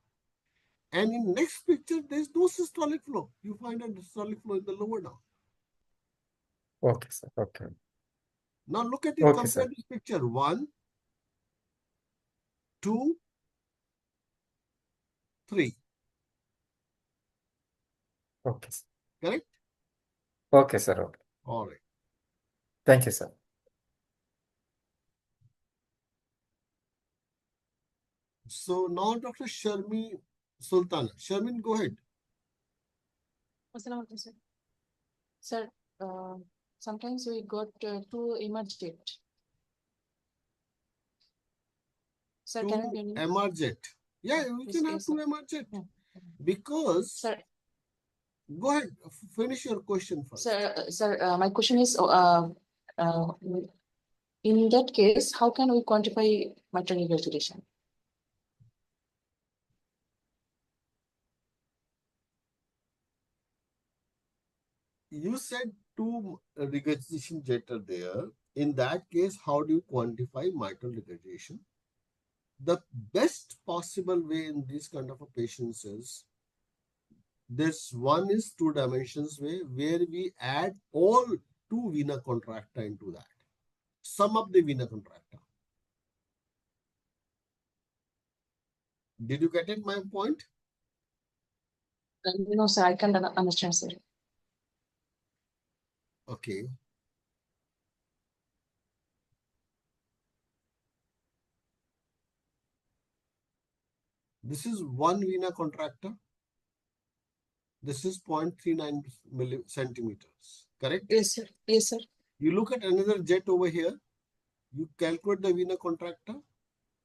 And in next picture, there is no systolic flow. You find a systolic flow in the lower down. Okay, sir. Okay. Now look at it, Okay, compare sir. this picture. 1, 2, 3. Okay, sir. Correct? Okay, sir. Okay. All right. Thank you, sir. So now Dr. Sharmi Sultana. Sharmin, go ahead. Assalamualaikum, sir. Sir, sometimes we got two emergent. Sir, can you hear me? Emergent. Yeah, we Yes, can have yes, two sir. emergent. Yeah. Because, Sir, go ahead, finish your question first. sir, my question is, in that case, how can we quantify mitral regurgitation? You said two regurgitation jet are there. In that case, how do you quantify mitral regurgitation? The best possible way in these kind of a patients is this one is two dimensions way where we add all two vena contracta into that. Sum up the vena contracta. Did you get it, my point? No, sir, I can't understand, sir. Okay. This is one vena contracta. This is 0.39 centimeters. Correct? Yes, sir. Yes, sir. You look at another jet over here. You calculate the vena contracta.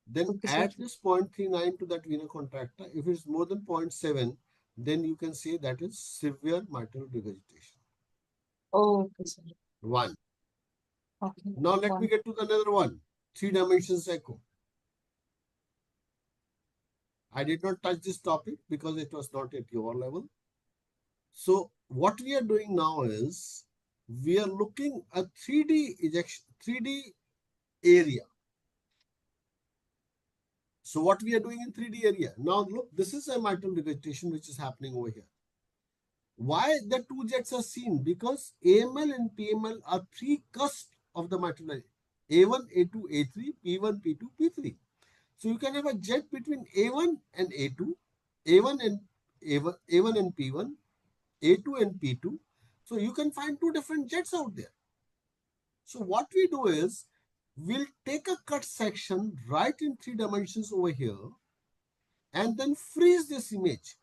Then Okay, add sir. this 0.39 to that vena contracta. If it's more than 0.7, then you can say that is severe mitral regurgitation. Oh, okay, sir. One. Okay. Now let me get to another one. 3 dimensions echo. I did not touch this topic because it was not at your level. So what we are doing now is we are looking at 3D ejection, 3D area. So what we are doing in 3D area. Now look, this is a mitral regurgitation which is happening over here. Why the two jets are seen? Because AML and PML are three cusps of the mitral area. A1, A2, A3, P1, P2, P3. So you can have a jet between A1 and A2, A1 and A1 and P1, A2 and P2. So you can find two different jets out there. So what we do is we'll take a cut section right in 3 dimensions over here and then freeze this image.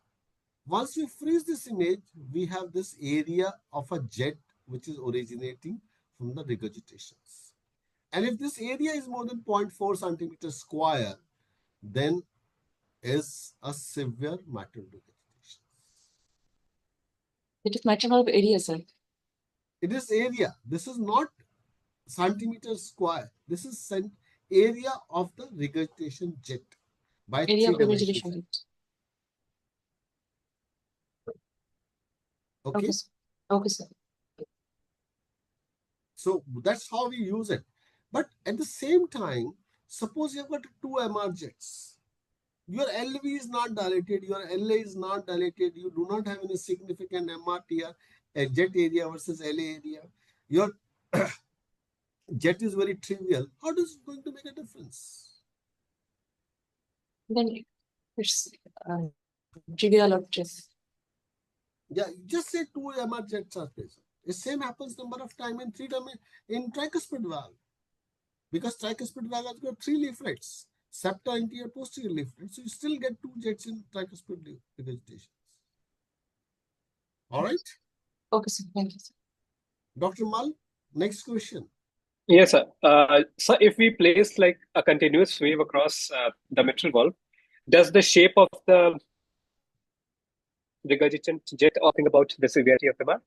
Once we freeze this image, we have this area of a jet which is originating from the regurgitations. And if this area is more than 0.4 centimeters square, then is a severe mitral regurgitation. It is mitral valve area, sir. It is area. This is not centimeters square. This is area of the regurgitation jet by Area 3 of dimensions. regurgitation. Okay. Okay, sir. Okay, sir. So that's how we use it. But at the same time, suppose you've got two MR jets. Your LV is not dilated, your LA is not dilated, you do not have any significant MRTR, a jet area versus LA area. Your jet is very trivial. How is it going to make a difference? Then it's trivial or just. Yeah, just say two MR jets are present. The same happens number of time in in tricuspid valve. Because tricuspid valve has got 3 leaflets, septa, anterior, posterior leaflets. So you still get 2 jets in tricuspid regurgitations. All right? Okay, sir. Thank you, sir. Dr. Mal, next question. Yes, sir. So if we place like a continuous wave across the mitral valve, does the shape of the regurgitant jet or about the severity of MR?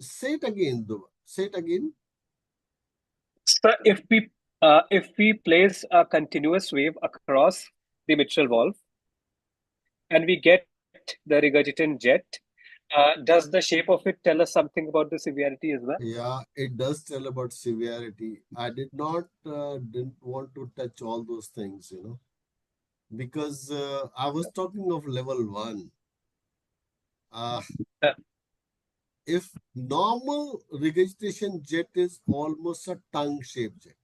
Say it again, though. Say it again. So if we place a continuous wave across the mitral valve and we get the regurgitant jet, does the shape of it tell us something about the severity as well? Yeah, it does tell about severity. I didn't want to touch all those things, because I was talking of level 1. Uh, Uh, if normal regurgitation jet is almost a tongue-shaped jet.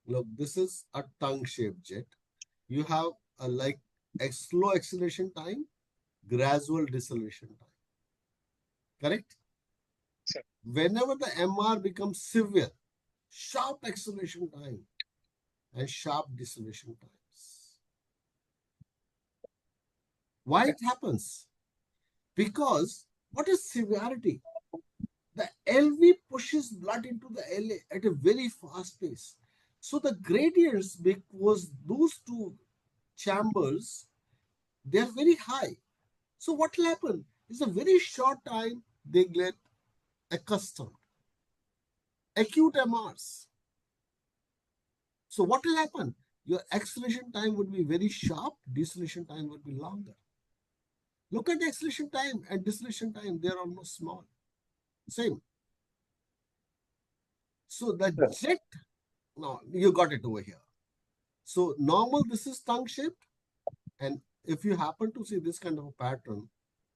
Look, this is a tongue-shaped jet. You have a slow acceleration time, gradual deceleration time. Correct? Sir. Whenever the MR becomes severe, sharp acceleration time and sharp deceleration times. Why it happens? Because what is severity? The LV pushes blood into the LA at a very fast pace. So the gradients, because those two chambers, they are very high. So what will happen? It's a very short time they get accustomed. Acute MRs. So what will happen? Your acceleration time would be very sharp, deceleration time would be longer. Look at the acceleration time and deceleration time, they're almost small. Same. So the Yeah. jet, now you got it over here. So normal, this is tongue shaped. And if you happen to see this kind of a pattern,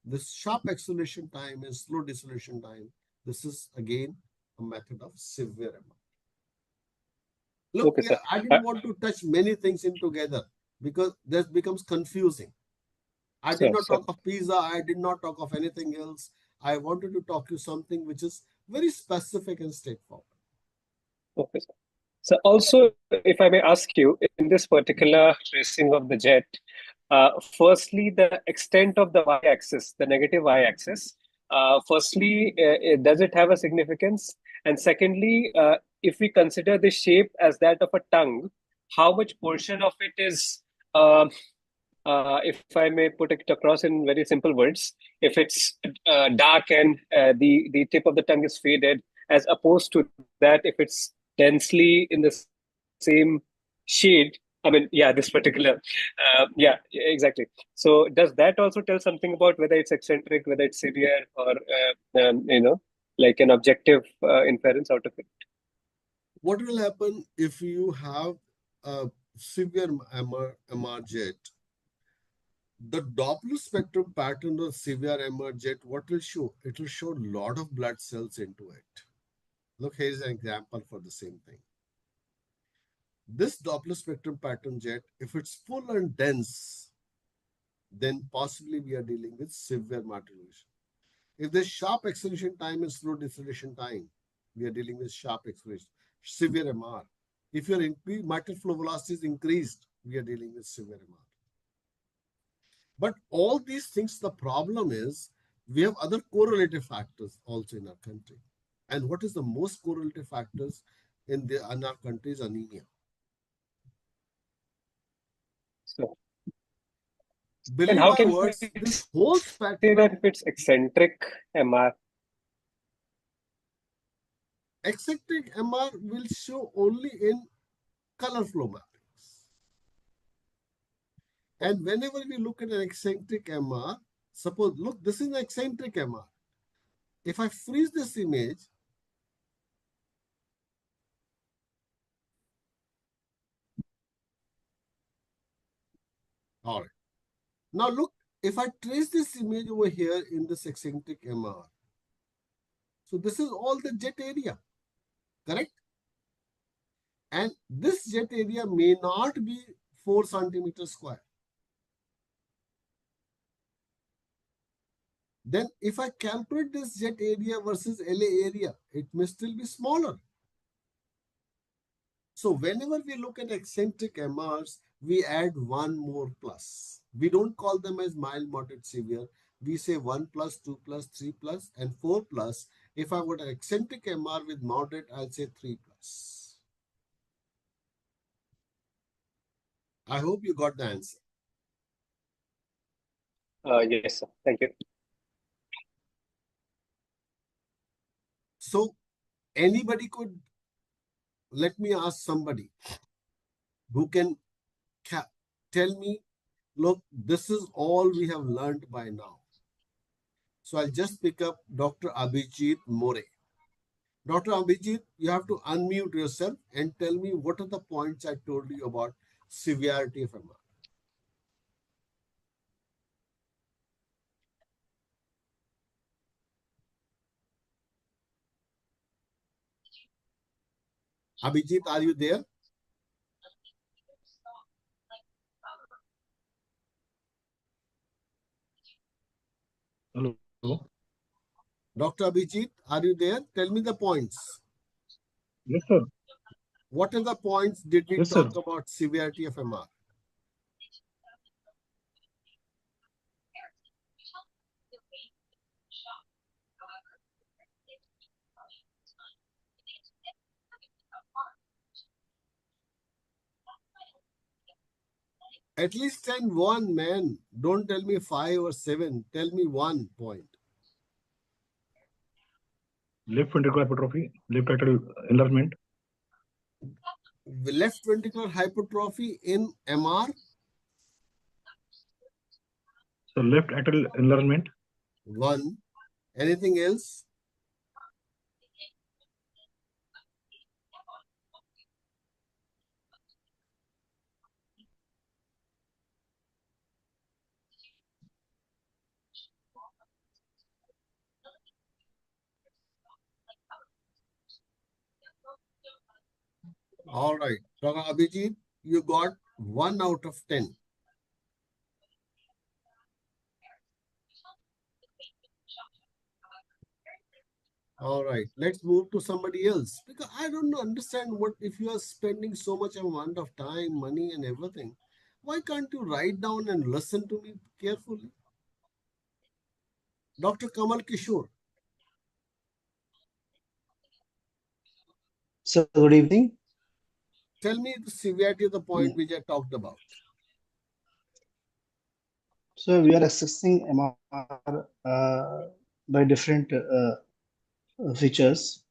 this sharp acceleration time and slow deceleration time, this is again a method of severe MR. Look, Okay, sir. I didn't want to touch many things in together because that becomes confusing. I did Sir, not sir. talk of pizza. I did not talk of anything else. I wanted to talk you something which is very specific and straightforward. Okay, sir. So also, if I may ask you, in this particular tracing of the jet, firstly, the extent of the y-axis, the negative y-axis, firstly, does it have a significance? And secondly, if we consider the shape as that of a tongue, how much portion of it is, if I may put it across in very simple words, if it's dark and the tip of the tongue is faded, as opposed to that if it's densely in the same shade. I mean, yeah, this particular, yeah, exactly. So does that also tell something about whether it's eccentric, whether it's severe, or like an objective inference out of it? What will happen if you have a severe MR jet? The Doppler spectrum pattern of severe MR jet, what will show? It will show a lot of blood cells into it. Look, here's an example for the same thing. This Doppler spectrum pattern jet, if it's full and dense, then possibly we are dealing with severe microaggression. If there's sharp acceleration time and slow deceleration time, we are dealing with sharp acceleration, severe MR. If your mitral flow velocity is increased, we are dealing with severe MR. But all these things, the problem is we have other correlative factors also in our country. And what is the most correlative factors in our country is anemia. So, and Believe how my can we words, this whole say that spectrum, if it's eccentric MR? eccentric MR will show only in color flow mappings. And whenever we look at an eccentric MR, suppose, look, this is an eccentric MR. If I freeze this image, all right. Now look, if I trace this image over here in this eccentric MR, so this is all the jet area, correct? And this jet area may not be 4 centimeters square. Then if I calculate this jet area versus LA area, it may still be smaller. So whenever we look at eccentric MRs, we add one more plus. We don't call them as mild, moderate, severe. We say 1 plus, 2 plus, 3 plus, and 4 plus. If I got an eccentric MR with moderate, I'll say 3 plus. I hope you got the answer. Yes, sir. Thank you. So anybody could, let me ask somebody who can tell me, look, this is all we have learned by now. So I'll just pick up Dr. Abhijit More. Dr. Abhijit, you have to unmute yourself and tell me what are the points I told you about severity of MR. Abhijit, are you there? Hello. Dr. Abhijit, are you there? Tell me the points. Yes, sir. What are the points did we Yes, sir. talk about severity of MR? At least tell one, man. Don't tell me 5 or 7. Tell me 1 point. Left ventricular hypertrophy, left atrial enlargement, Left ventricular hypertrophy in MR, so left atrial enlargement, 1. Anything else? All right. Dr. Abhijit, you got 1 out of 10. All right. Let's move to somebody else. Because I don't understand what if you are spending so much amount of time, money, and everything. Why can't you write down and listen to me carefully? Dr. Kamal Kishore. So good evening. Tell me the severity of the point which I talked about. So we are accessing MR by different features.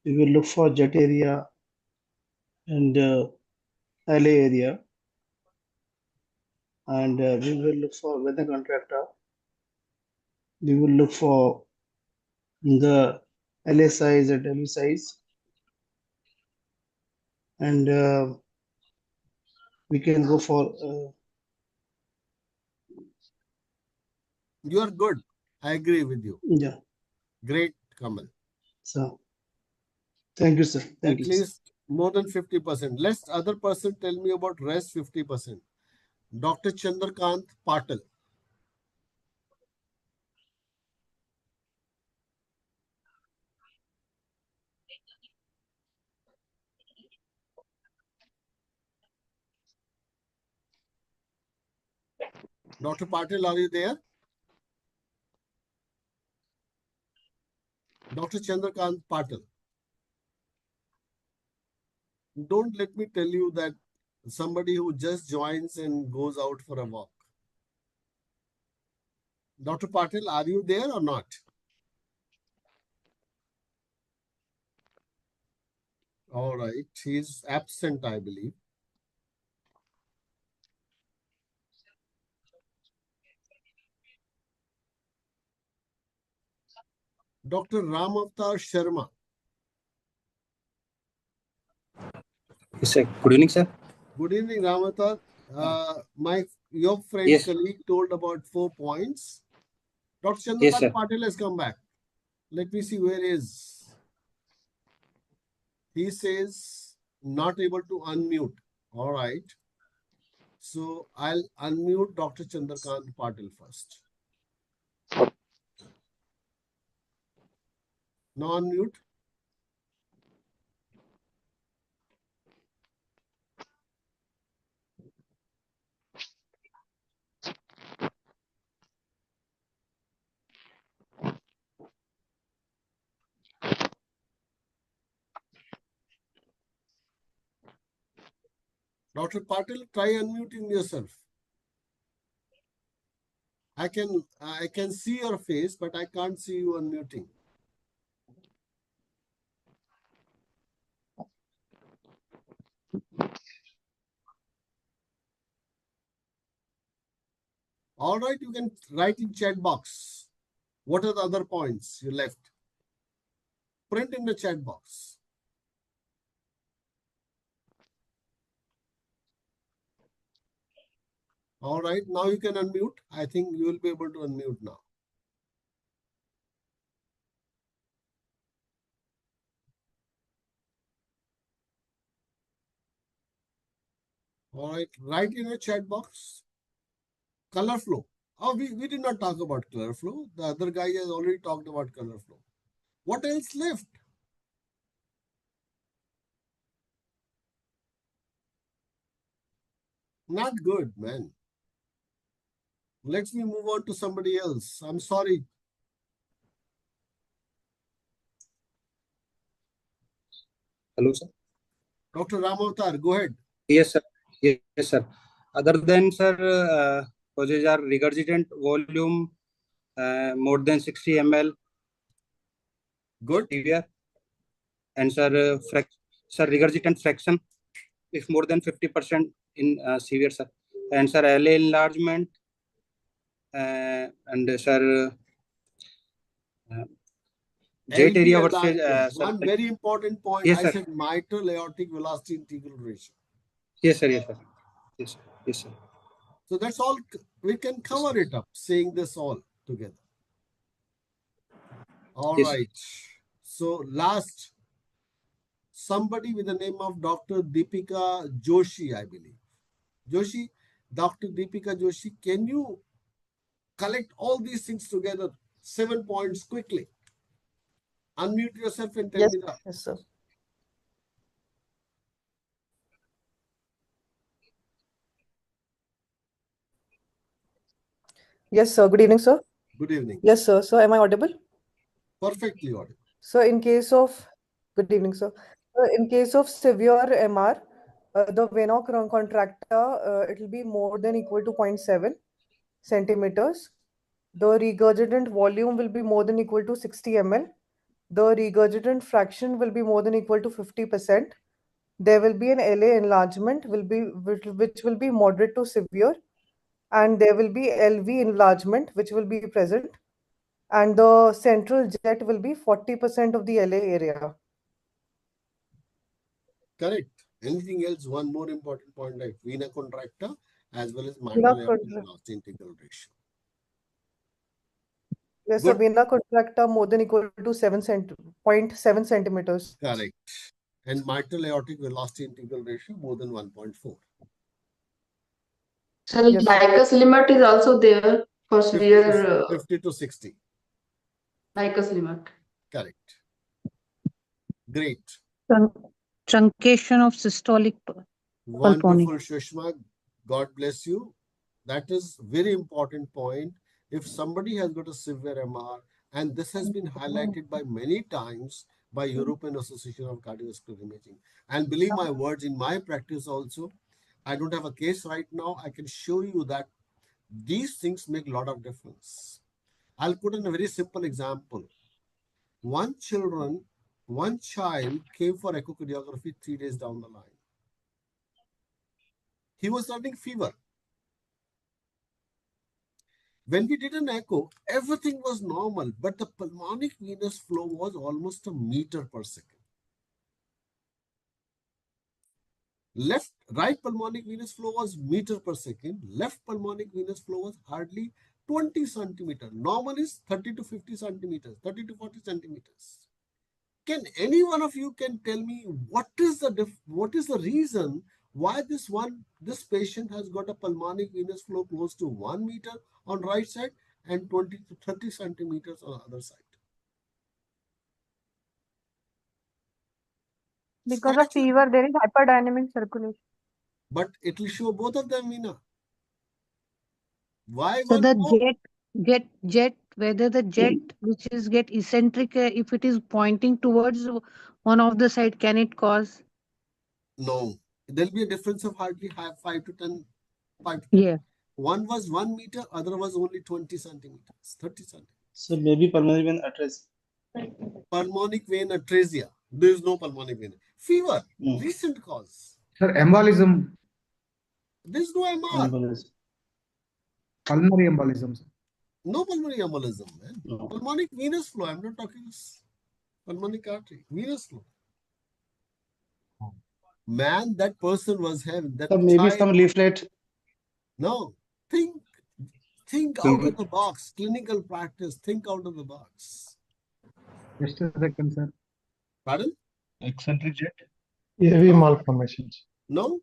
We will look for jet area and LA area, and we will look for weather contractor. We will look for the LA size and LV size, and we can go for. You are good. I agree with you. Yeah. Great, Kamal. So thank you, sir. Thank At you. least more than 50%. Let other person tell me about rest 50%. Dr. Chandrakant Patil. Dr. Patil, are you there? Dr. Chandrakant Patil. Don't let me tell you that somebody who just joins and goes out for a walk. Dr. Patil, are you there or not? All right. He's absent, I believe. Dr. Ram Avatar Sharma. Yes, sir. Good evening, sir. Good evening, Ram Avatar. Your friend Yes. colleague told about 4 points. Dr. Yes, Chandrakant sir. Patil has come back. Let me see where is. He says not able to unmute. All right. So I'll unmute Dr. Chandrakant Patil first. Now unmute. Dr. Patil, try unmuting yourself. I can see your face, but I can't see you unmuting. All right, you can write in chat box. What are the other points you left? Print in the chat box. All right, now you can unmute. I think you will be able to unmute now. All right, write in the chat box. Color flow. Oh, we did not talk about color flow. The other guy has already talked about color flow. What else left? Not good, man. Let me move on to somebody else. I'm sorry. Hello, sir. Dr. Ramavatar, go ahead. Yes, sir. Yes, sir. Other than, sir, causes are regurgitant volume more than 60 ml. Good. Severe. And, sir, regurgitant fraction if more than 50% in severe, sir. And, sir, LA enlargement. And, sir, jet area versus one very important point. Yes, I sir. said mitral aortic velocity integral ratio. Yes, sir. Yes, sir. Yes, sir. Yes, sir. So that's all. We can cover it up, saying this all together. All Yes. right. So last, somebody with the name of Dr. Deepika Joshi, I believe. Joshi, Dr. Deepika Joshi, can you collect all these things together? 7 points quickly. Unmute yourself and tell Yes, me that. yes, sir. Yes, sir. Good evening, sir. Good evening. Yes, sir. So, am I audible? Perfectly audible. So, in case of good evening, sir. In case of severe MR, the vena contracta, it will be more than equal to 0.7 centimeters. The regurgitant volume will be more than equal to 60 ml. The regurgitant fraction will be more than equal to 50%. There will be an LA enlargement which will be moderate to severe, and there will be LV enlargement which will be present, and the central jet will be 40% of the LA area. Correct. Anything else? One more important point, like vena contracta as well as mitral aortic velocity integral ratio. Yes, Good. sir. Vena contracta more than equal to 0.7 centimeters. Correct. And mitral aortic velocity integral ratio more than 1.4. So Yes. Vicus limit is also there for 50 severe 50 to 60. Vicus limit. Correct. Great. Truncation of systolic Wonderful, Shushma. God bless you. That is very important point. If somebody has got a severe MR, and this has been highlighted by many times by European Association of Cardiovascular Imaging, and believe my words, in my practice also, I don't have a case right now. I can show you that these things make a lot of difference. I'll put in a very simple example. One child came for echocardiography 3 days down the line. He was having fever. When we did an echo, everything was normal, but the pulmonic venous flow was almost a meter per second. Right pulmonic venous flow was meter per second. Left pulmonic venous flow was hardly 20 centimeters. Normal is 30 to 50 centimeters, 30 to 40 centimeters. Can any one of you can tell me what is the reason why this patient has got a pulmonic venous flow close to 1 meter on right side and 20 to 30 centimeters on the other side? Because of fever, there is hyperdynamic circulation. But it will show both of them, Veena. Why So one the more? jet, whether the jet which is get eccentric, if it is pointing towards one of the side, can it cause? No, There'll be a difference of hardly 5 to 10. 5 to 10. Yeah. One was 1 meter, other was only 20 centimeters, 30 centimeters. So maybe pulmonary vein atresia. Pulmonic vein atresia. There is no pulmonic vein. Fever, recent cause. Sir, embolism. There is no MR. Embolism. Pulmonary embolism. Sir. No pulmonary embolism, man. No. Pulmonic venous flow. I'm not talking pulmonic artery. Venous flow. Man, that person was having that. So maybe child. some leaflet. No. Think out of the box. Clinical practice. Think out of the box. Just a second, sir. Pardon? Eccentric jet? AV malformations. No.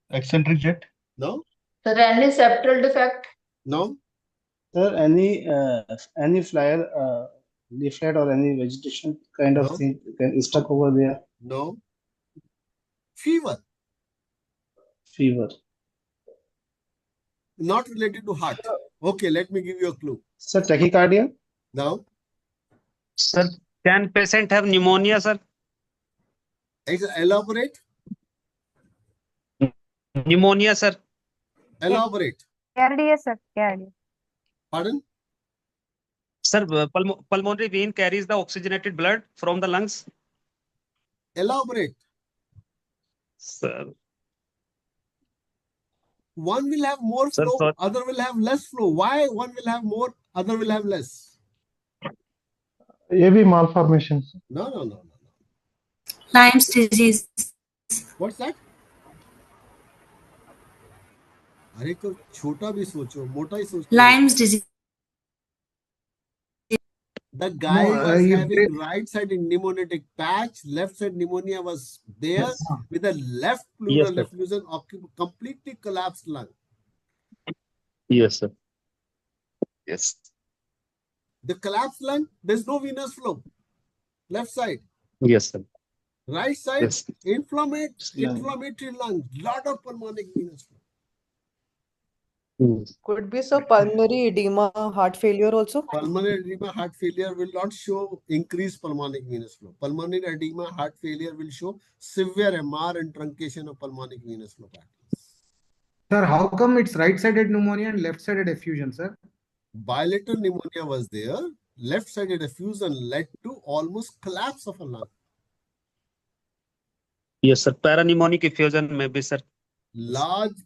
Eccentric jet? No. Sir, any septal defect? No. Sir, any flyer, leaflet or any vegetation kind of thing can stuck over there. No. Fever. Fever. Not related to heart. Okay, let me give you a clue. Sir, tachycardia? No. Sir, can patient have pneumonia, sir? Elaborate. Pneumonia, sir. Elaborate. KRDA, sir. KRDA. Pardon? Sir, pulmonary vein carries the oxygenated blood from the lungs. Elaborate. Sir. One will have more flow, Sir, other will have less flow. Why one will have more, other will have less? AV malformations. No. Lyme's disease. What's that? अरे को छोटा भी सोचो, मोटा ही सोचो. Lyme's disease. The guy was having right-sided pneumonatic patch, left-side pneumonia was there with a left pleural effusion, completely collapsed lung. Yes, sir. Yes. The collapsed lung, there's no venous flow. Left side. Yes, sir. Right side, Yes. inflammatory lung, lot of pulmonic venous flow. Could be so pulmonary edema, heart failure also. Pulmonary edema, heart failure will not show increased pulmonic venous flow. Pulmonary edema, heart failure will show severe MR and truncation of pulmonic venous flow patterns. Sir, how come it's right-sided pneumonia and left-sided effusion, sir? Bilateral pneumonia was there. Left-sided effusion led to almost collapse of a lung. Yes, sir. Parapneumonic effusion maybe, sir. Large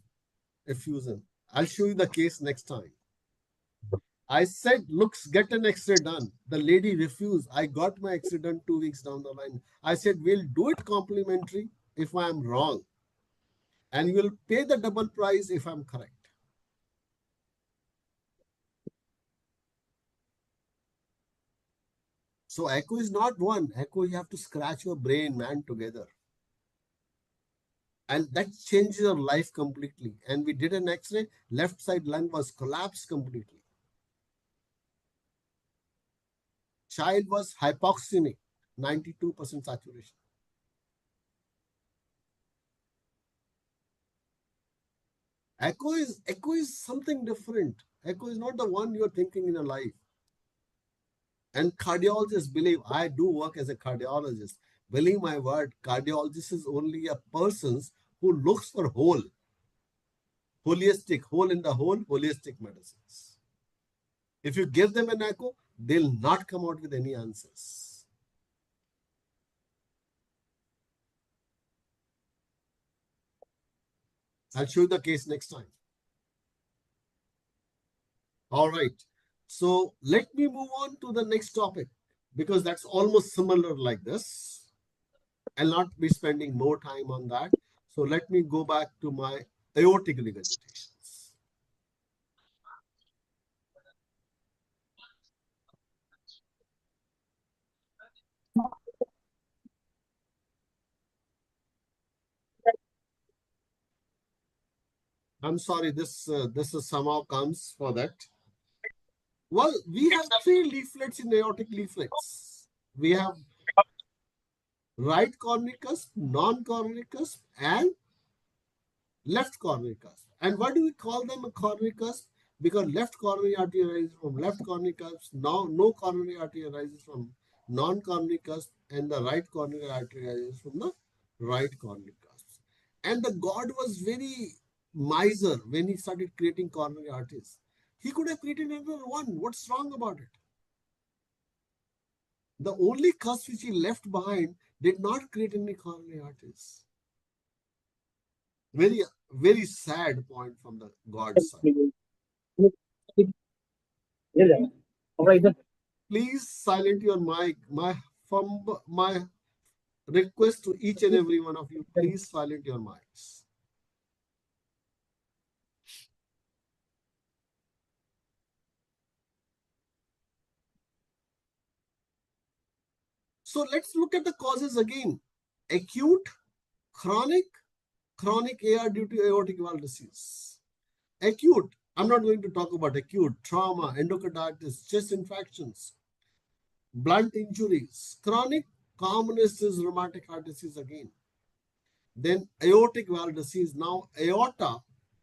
effusion. I'll show you the case next time. I said, looks, get an X-ray done. The lady refused. I got my X-ray done 2 weeks down the line. I said, we'll do it complimentary if I'm wrong. And you will pay the double price if I'm correct. So echo is not one. Echo, you have to scratch your brain, man, together. And that changes your life completely. And we did an X-ray, left side lung was collapsed completely. Child was hypoxemic, 92% saturation. Echo is something different. Echo is not the one you're thinking in your life. And cardiologists believe, I do work as a cardiologist. Believe my word, cardiologist is only a person who looks for hole in the hole, holistic medicines. If you give them an echo, they'll not come out with any answers. I'll show you the case next time. All right. So let me move on to the next topic because that's almost similar like this. I'll not be spending more time on that. So let me go back to my aortic regurgitations. I'm sorry, this is somehow comes for that. Well, we have 3 leaflets in aortic leaflets. We have right coronary cusp, non-coronary cusp, and left coronary cusp. And why do we call them a coronary cusp? Because left coronary artery arises from left coronary cusp, no coronary artery arises from non-coronary cusp, and the right coronary artery arises from the right coronary cusp. And the God was very miser when he started creating coronary arteries. He could have created another one. What's wrong about it? The only cusp which he left behind did not create any coronary arteries. Very, very sad point from the God's side. Please silent your mic. My request to each and every one of you, please silent your mics. So let's look at the causes again. Acute, chronic AR due to aortic valve disease. Acute, I'm not going to talk about acute, trauma, endocarditis, chest infections, blunt injuries. Chronic, commonest is rheumatic heart disease again. Then aortic valve disease. Now aorta,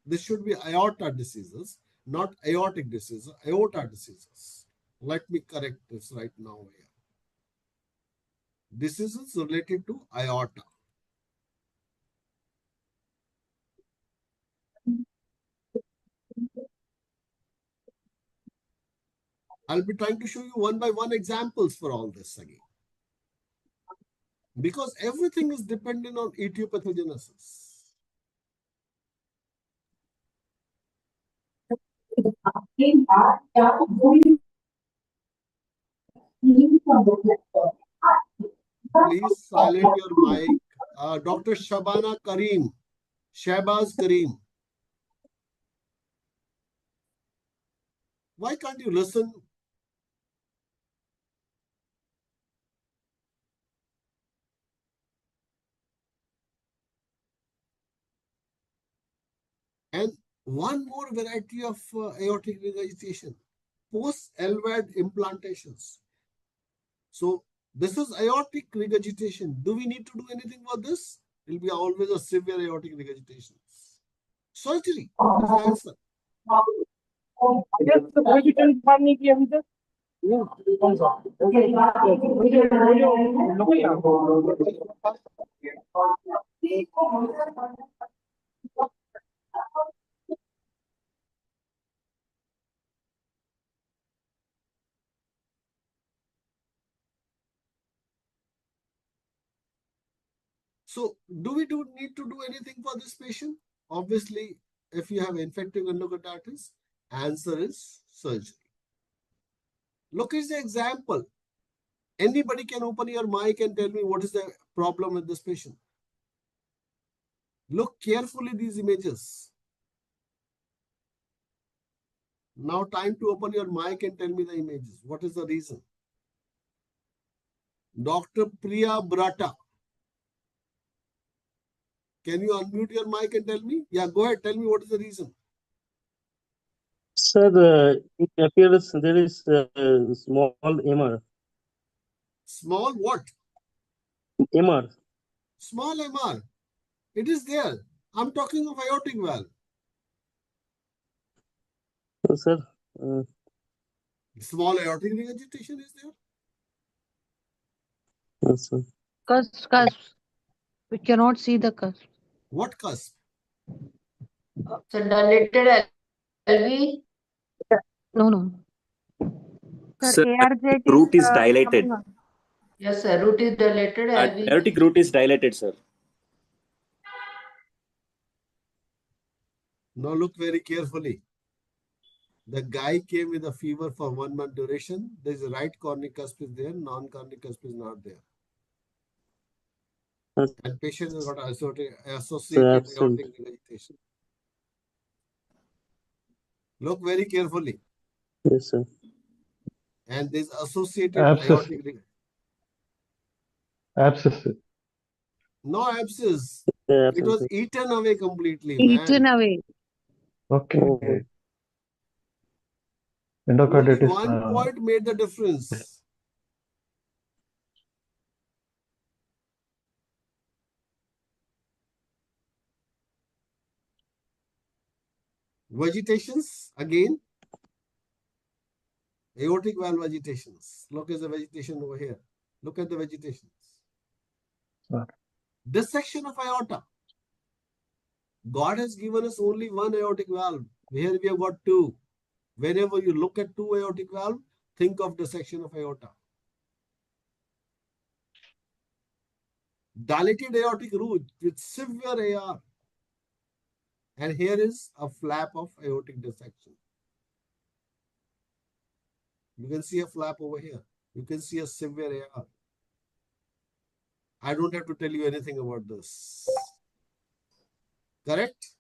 this should be aorta diseases, not aortic diseases, aorta diseases. Let me correct this right now here. Diseases related to aorta. I'll be trying to show you one by one examples for all this again. Because everything is dependent on etiopathogenesis. Please silent your mic. Dr. Shabana Karim. Shahbaz Karim. Why can't you listen? And one more variety of aortic regurgitation. Post-LVAD implantations. So this is aortic regurgitation. Do we need to do anything for this? It will be always a severe aortic regurgitation. Surgery is the answer. So do we need to do anything for this patient? Obviously, if you have infective endocarditis, answer is surgery. Look at the example. Anybody can open your mic and tell me what is the problem with this patient. Look carefully these images. Now time to open your mic and tell me the images. What is the reason? Dr. Priya Brata. Can you unmute your mic and tell me? Yeah, go ahead. Tell me what is the reason. Sir, it appears there is a small MR. Small what? MR. Small MR. It is there. I'm talking of aortic valve. Sir. Small aortic regurgitation is there. Yes, sir. Cusp. We cannot see the cusp. What cusp? So dilated LV. No. Sir, ARJ root is coming dilated. on. Yes, sir. Root is dilated. LV. Aortic root is dilated, sir. Now look very carefully. The guy came with a fever for 1 month duration. There is a right coronary cusp is there, non-coronary cusp is not there. Yes. And patient has got associated absent. aortic regurgitation. Look very carefully. Yes, sir. And there is associated Abscess. aortic regurgitation. Abscess. No abscess. Yeah, It was eaten away completely, man. Eaten away. Okay. Only Endocarditis. one point made the difference. Vegetations, again. Aortic valve vegetations. Look at the vegetation over here. Look at the vegetations. Sir. Dissection of aorta. God has given us only one aortic valve. Here we have got two. Whenever you look at two aortic valve, think of dissection of aorta. Dilated aortic root with severe AR. And here is a flap of aortic dissection. You can see a flap over here. You can see a severe AR. I don't have to tell you anything about this. Correct?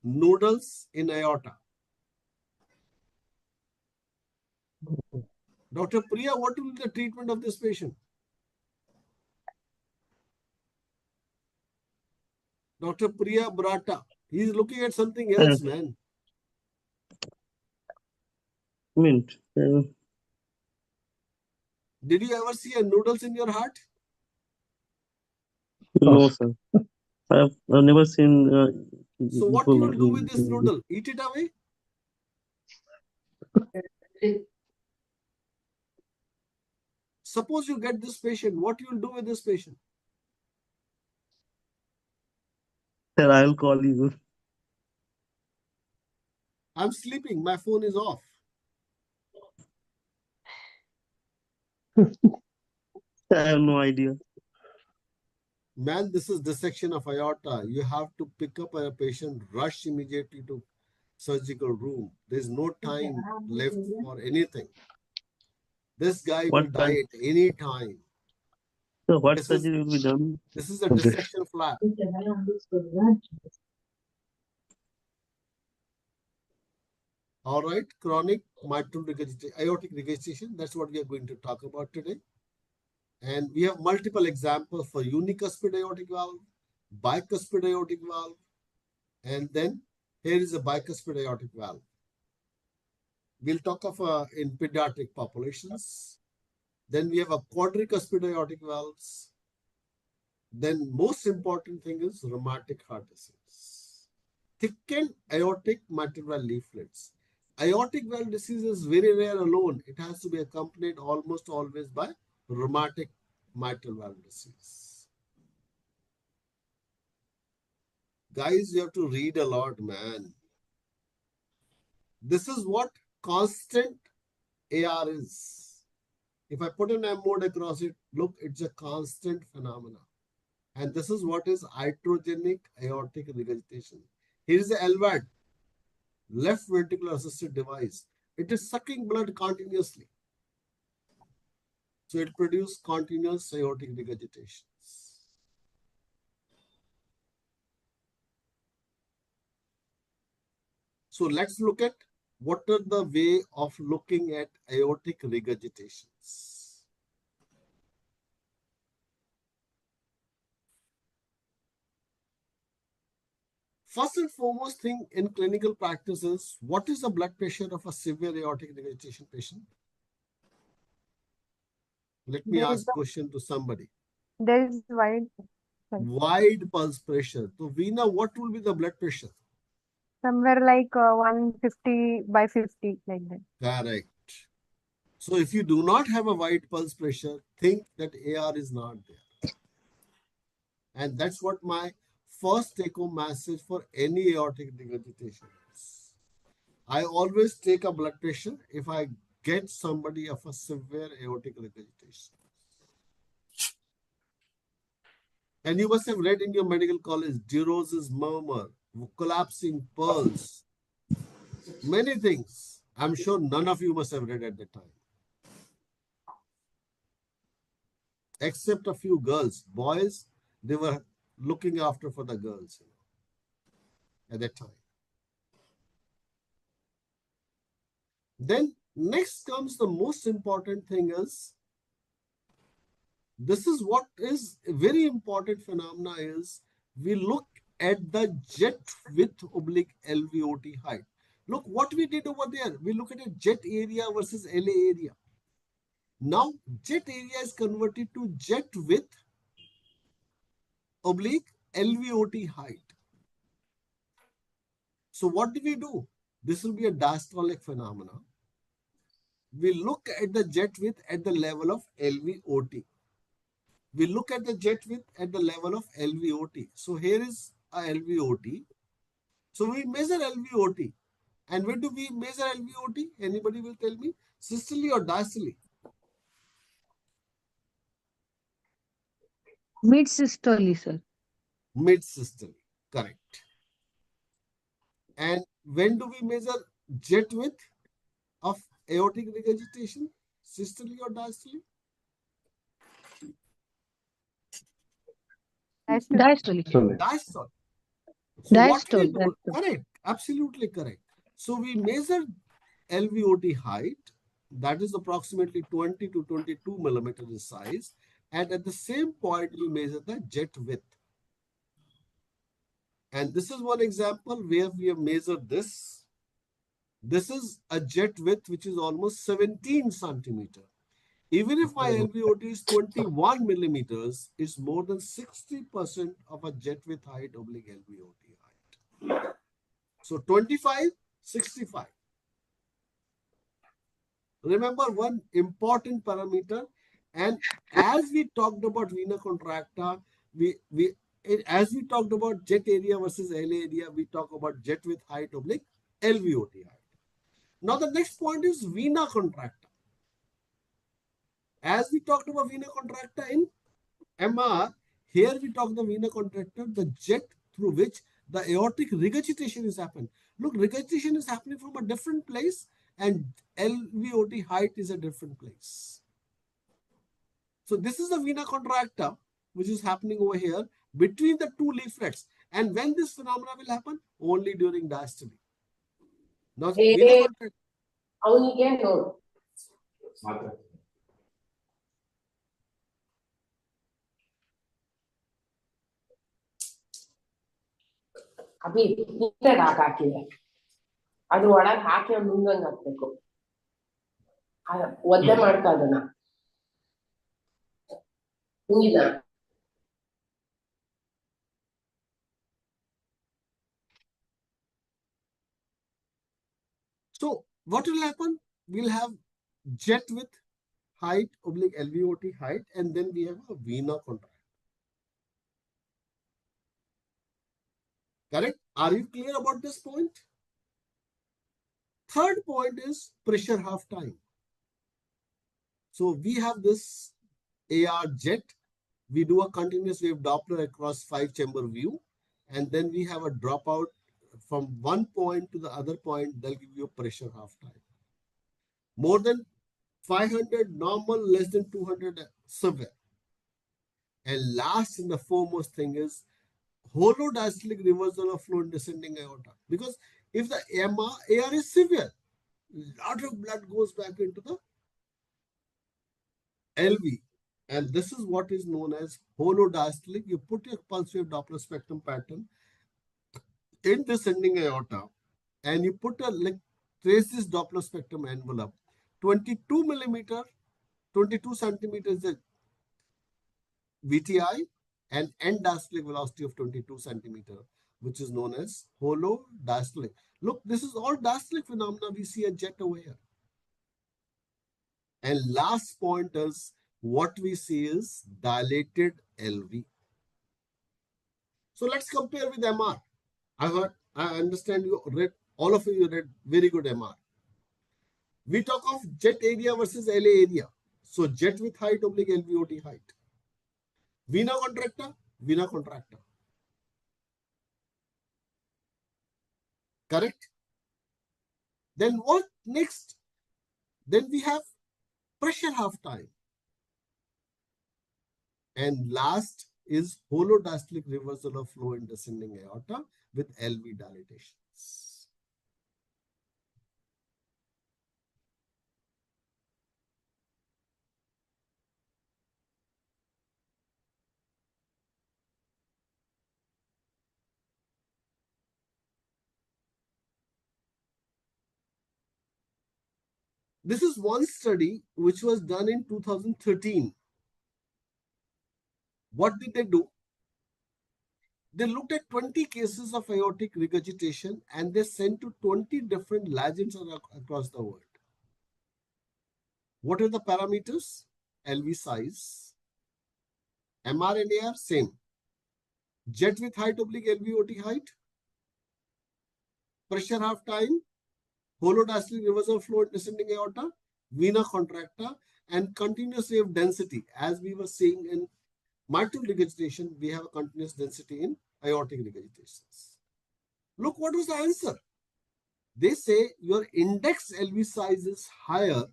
Noodles in aorta. Dr. Priya, what will be the treatment of this patient? Dr. Priya Brata. He is looking at something else, man. Mint. Did you ever see a noodles in your heart? No, sir. I've never seen. So what you will do with this noodle? Eat it away? Suppose you get this patient, what you will do with this patient? Sir, I'll call you. I'm sleeping. My phone is off. I have no idea. Man, this is dissection of aorta. You have to pick up a patient, rush immediately to surgical room. There's no time left for anything. This guy will die at any time. So what surgery will be done? This is a dissection flap. All right, chronic mitral regurgitation, aortic regurgitation. That's what we are going to talk about today. And we have multiple examples for unicuspid aortic valve, bicuspid aortic valve, and then here is a bicuspid aortic valve. We'll talk of in pediatric populations. Then we have a quadricuspid aortic valves. Then most important thing is rheumatic heart disease. Thickened aortic mitral valve leaflets. Aortic valve disease is very rare alone. It has to be accompanied almost always by rheumatic mitral valve disease. Guys, you have to read a lot, man. This is what constant AR is. If I put an M mode across it, look, it's a constant phenomena. And this is what is iatrogenic aortic regurgitation. Here is the LVAD, left ventricular assisted device. It is sucking blood continuously. So it produces continuous aortic regurgitations. So let's look at what are the way of looking at aortic regurgitations. First and foremost thing in clinical practice is, what is the blood pressure of a severe aortic regurgitation patient? Let me ask a question to somebody. There is Wide pulse pressure. So Veena, what will be the blood pressure? somewhere like 150 by 50, like that. Correct. So if you do not have a wide pulse pressure, think that AR is not there. And that's what my first take-home message for any aortic regurgitation is. I always take a blood pressure if I get somebody of a severe aortic regurgitation. And you must have read in your medical college, DeRose's murmur, collapsing pulse, many things. I'm sure none of you must have read at that time. Except a few girls. Boys, they were looking after for the girls at that time. Then next comes the most important thing is, this is what is a very important phenomena is, we look at the jet width oblique LVOT height. Look what we did over there. We look at a jet area versus LA area. Now jet area is converted to jet width oblique LVOT height. So what do we do? This will be a diastolic phenomena. We look at the jet width at the level of LVOT. we look at the jet width at the level of LVOT. So here is a LVOT. So we measure LVOT. And when do we measure LVOT? Anybody will tell me? Systole or diastole? Mid-systole, sir. Mid-systole. Correct. And when do we measure jet width of aortic regurgitation? Systole or diastole? Diastole. Diastole. So what we Diastole. do? Correct. Absolutely correct. So we measure LVOT height, that is approximately 20 to 22 millimeters in size. And at the same point, we measure the jet width. And this is one example where we have measured this. This is a jet width which is almost 17 centimeter. Even if my LVOT is 21 millimeters, it's more than 60% of a jet width height oblique LVOT height. So 25, 65. Remember one important parameter, and as we talked about vena contracta, as we talked about jet area versus LA area, we talk about jet width height oblique LVOT height. Now the next point is vena contracta. As we talked about vena contracta in MR, here we talk the vena contracta, the jet through which the aortic regurgitation is happening. Look, regurgitation is happening from a different place and LVOT height is a different place. So this is the vena contracta which is happening over here between the two leaflets. And when this phenomena will happen? Only during diastole. Now, vena contracta. Abhi ಪುಸ್ತಕ ಹಾಕಿದೆ ಅದು ಒಳಗೆ ಹಾಕಿ ಮುಂದಂಗೆ ಹಾಕ್ಬೇಕು ಒದ್ದೆ ಮಾಡ್ತಾ ಅದನ್ನ ಹಿಂಗಿದ. So what will happen? We'll have jet width height oblique LVOT height, and then we have a vena contracta. Correct? Are you clear about this point? Third point is pressure half time. So we have this AR jet. We do a continuous wave Doppler across 5-chamber view, and then we have a dropout from one point to the other point. They'll give you a pressure half time. More than 500 normal, less than 200 severe. And last and the foremost thing is hollow diastolic reversal of flow in descending aorta. Because if the AR is severe, lot of blood goes back into the LV. And this is what is known as hollow diastolic. You put your pulse wave Doppler spectrum pattern in descending aorta and you put trace this Doppler spectrum envelope. 22 millimeter, 22 centimeters is the VTI and end diastolic velocity of 22 centimeter, which is known as hollow diastolic. Look, this is all diastolic phenomena. We see a jet over here. And last point is what we see is dilated LV. So let's compare with MR. I understand you read, all of you read very good MR. We talk of jet area versus LA area. So jet with height oblique LVOT height. Vena contracta, vena contracta. Correct? Then what next? Then we have pressure half time. And last is hollow diastolic reversal of flow in descending aorta with LV dilatations. This is one study which was done in 2013. What did they do? They looked at 20 cases of aortic regurgitation and they sent to 20 different legends across the world. What are the parameters? LV size, MR and AR, same. Jet with height oblique LVOT height, pressure half time, holodiastolic reversal flow in descending aorta, vena contracta, and continuous wave density. As we were saying in mitral regurgitation, we have a continuous density in aortic regurgitations. Look, what was the answer? They say your index LV size is higher.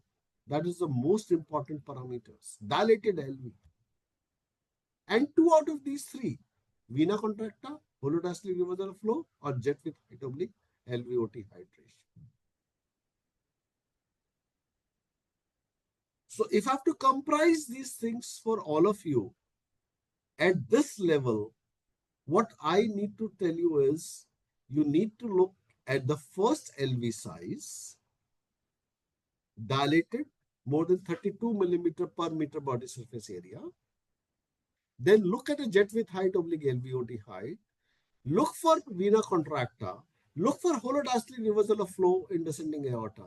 That is the most important parameters. Dilated LV. And 2 out of these 3, vena contracta, holodiastolic reversal flow, or jet with height oblique LVOT hydration. So if I have to comprise these things for all of you, at this level, what I need to tell you is, you need to look at the first LV size, dilated, more than 32 millimeter per meter body surface area. Then look at a jet with height oblique LVOT height. Look for vena contracta. Look for holodiastolic reversal of flow in descending aorta.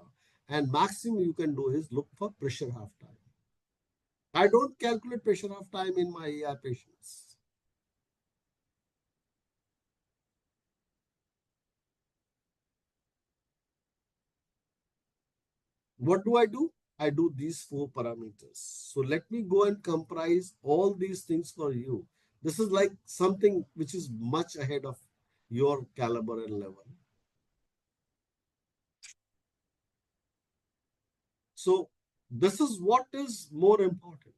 And maximum you can do is look for pressure half time. I don't calculate pressure half time in my AR patients. What do? I do these 4 parameters. So let me go and comprise all these things for you. This is like something which is much ahead of your caliber and level. So this is what is more important.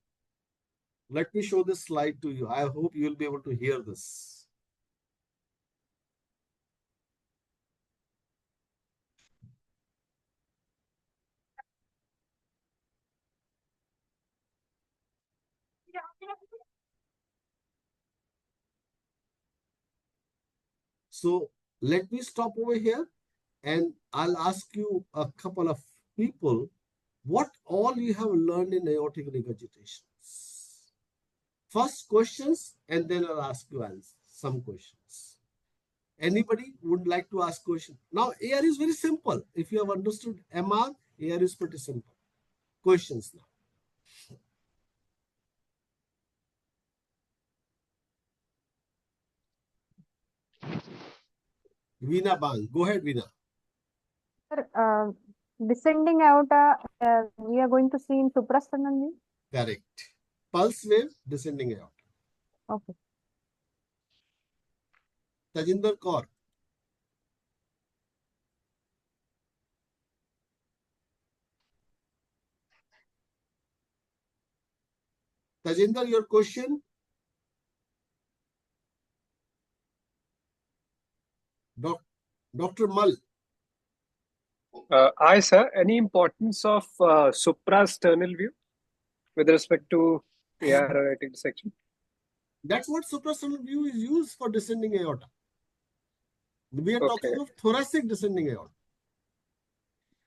Let me show this slide to you. I hope you will be able to hear this. So let me stop over here and I'll ask you a couple of people what all you have learned in aortic regurgitations. First questions, and then I'll ask you some questions. Anybody would like to ask question? Now AR is very simple. If you have understood MR, AR is pretty simple. Questions now. Veena Bang. Go ahead, Veena. Sir, descending aorta, we are going to see in suprasternal view. Correct. Pulse wave, descending aorta. Okay. Tajinder Kaur. Tajinder, your question? Dr. Mal. Hi, sir. Any importance of suprasternal view with respect to AR aortic dissection? That's what suprasternal view is used for descending aorta. We are talking of thoracic descending aorta.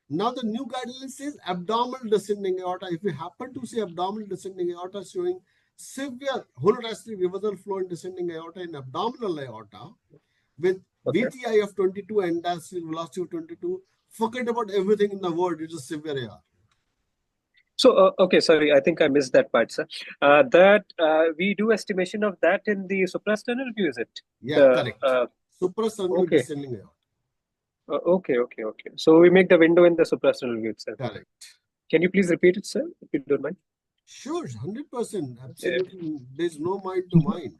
Now the new guideline says abdominal descending aorta. If you happen to see abdominal descending aorta showing severe holodiastolic reversal flow in descending aorta in abdominal aorta with VTI of 22 and diastolic velocity of 22, forget about everything in the world. It is severe AR. So, okay, sorry, I think I missed that part, sir. We do estimation of that in the suprasternal view, is it? Yeah, correct. Suprasternal descending aorta. Okay. So we make the window in the suprasternal view itself. Correct. Can you please repeat it, sir, if you don't mind? Sure, 100%. Absolutely. There's no mind to mind.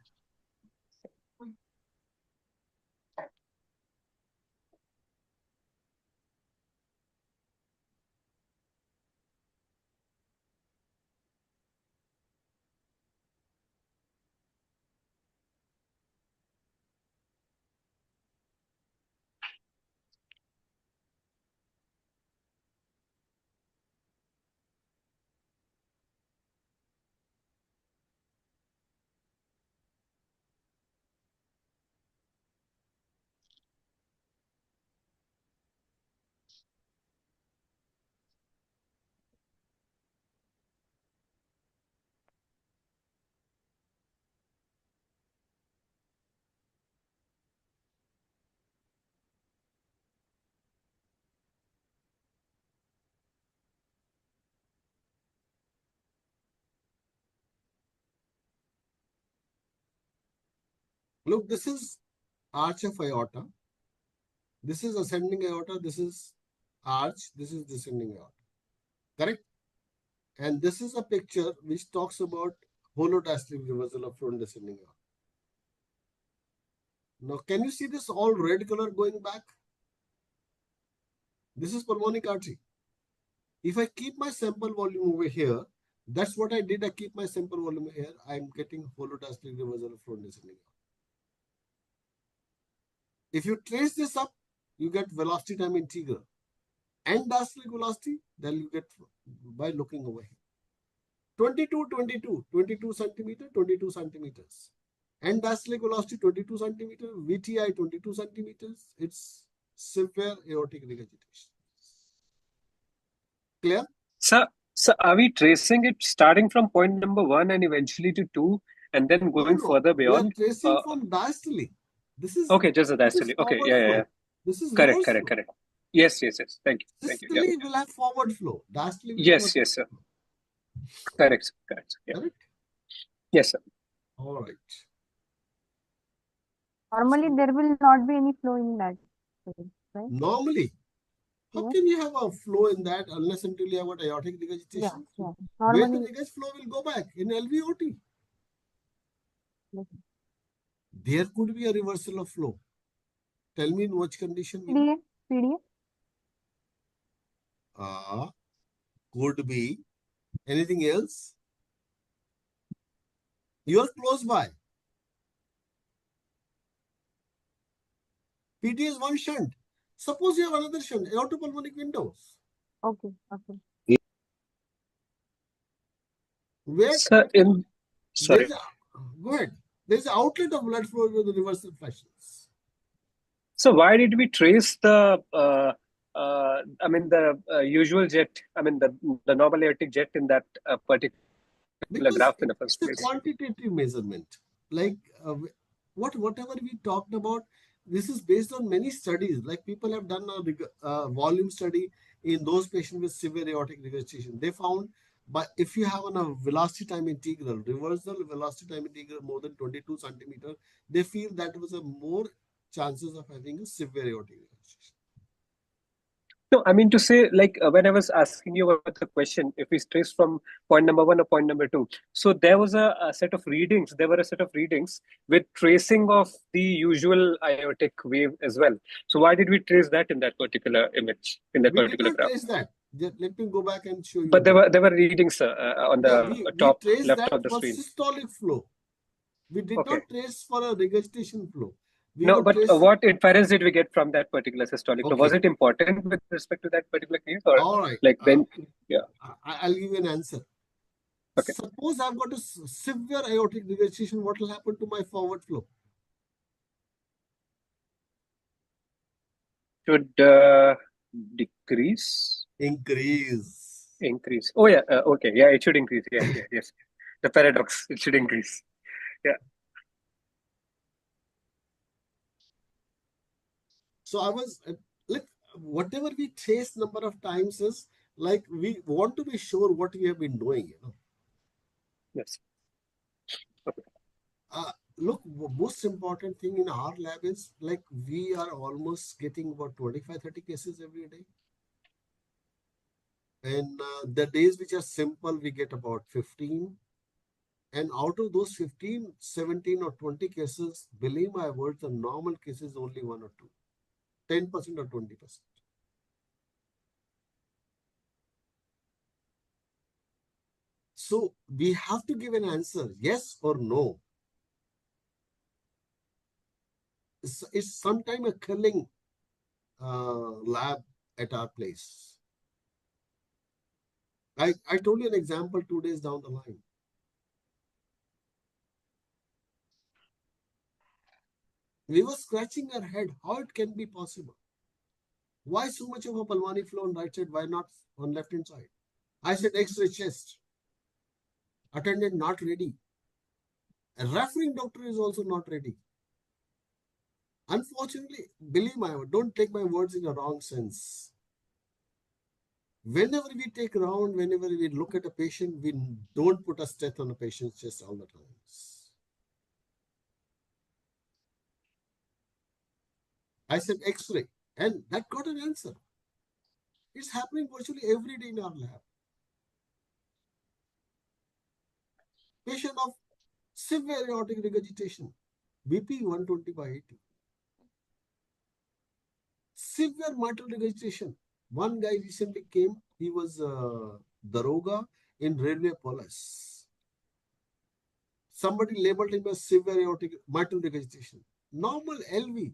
Look, this is arch of aorta. This is ascending aorta. This is arch. This is descending aorta. Correct? And this is a picture which talks about holodiastolic reversal of flow in descending aorta. Now, can you see this all red color going back? This is pulmonic artery. If I keep my sample volume over here, that's what I did. I keep my sample volume here. I'm getting holodiastolic reversal of flow in descending aorta. If you trace this up, you get velocity time integral and diastolic velocity, then you get by looking over here. 22 centimeter, 22 centimeters. And diastolic velocity 22 centimeter, VTI 22 centimeters. It's severe aortic regurgitation. Clear? So are we tracing it starting from point number 1 and eventually to 2 and then going further We are beyond? tracing from diastole. This is okay, just the this is diastole. Okay, forward yeah. flow. This is Correct. reverse flow. Yes. Thank you. Yeah. Systole will have forward flow. Diastole will Yes, have sir. Correct. Yeah. Correct? Yes, sir. All right. Normally, there will not be any flow in that, right? Normally, how Yeah. can you have a flow in that unless until you have aortic regurgitation? Yeah. Where the Normally, regurg flow will go back in LVOT. yes. There could be a reversal of flow. Tell me in which condition? PDA? Could be. Anything else? You are close by. PDA is one shunt. Suppose you have another shunt, aortopulmonic windows. Okay. Where? Sir, sorry. Go ahead. There is an outlet of blood flow with the reversal fascias. So why did we trace the usual jet, the normal aortic jet in that particular graph in the first place? It's a quantitative measurement. Like whatever we talked about, this is based on many studies. Like people have done a volume study in those patients with severe aortic regurgitation. They found, but if you have a velocity time integral, reversal velocity time integral more than 22 centimeter, they feel that was a more chances of having a severe aortic regurgitation. No, I mean to say, like when I was asking you about the question, if we trace from point number 1 or point number 2, so there was a set of readings. There were a set of readings with tracing of the usual aortic wave as well. So why did we trace that in that particular image, in that particular graph? Trace that. Let me go back and show you. But there were readings on the top left of the screen. Systolic flow. We did not trace for a regurgitation flow. No, but what inference did we get from that particular systolic flow? Was it important with respect to that particular case? Or all right. Like when, yeah. I'll give you an answer. Okay. Suppose I've got a severe aortic regurgitation, what will happen to my forward flow? Should decrease? Increase. Oh, yeah. Okay. Yeah, it should increase. Yeah. Yes. The paradox, it should increase. Yeah. So I was like, whatever we trace number of times is like we want to be sure what we have been doing, Yes. Okay. Look, most important thing in our lab is like we are almost getting about 25-30 cases every day. And the days which are simple, we get about 15. And out of those 15, 17 or 20 cases, believe my words, the normal cases only 1 or 2. 10% or 20%. So we have to give an answer, yes or no. It's sometime a killing lab at our place. I told you an example 2 days down the line. We were scratching our head how it can be possible. Why so much of a pulmonary flow on right side? Why not on left hand side? I said X-ray chest. Attendant not ready. A referring doctor is also not ready. Unfortunately, believe my word, don't take my words in a wrong sense. Whenever we take round, whenever we look at a patient, we don't put a stent on a patient's chest all the time. I said X-ray, and that got an answer. It's happening virtually every day in our lab. Patient of severe aortic regurgitation, BP 120 by 80. Severe mitral regurgitation. One guy recently came, he was Daroga in railway police. Somebody labeled him as severe aortic mitral regurgitation. Normal LV.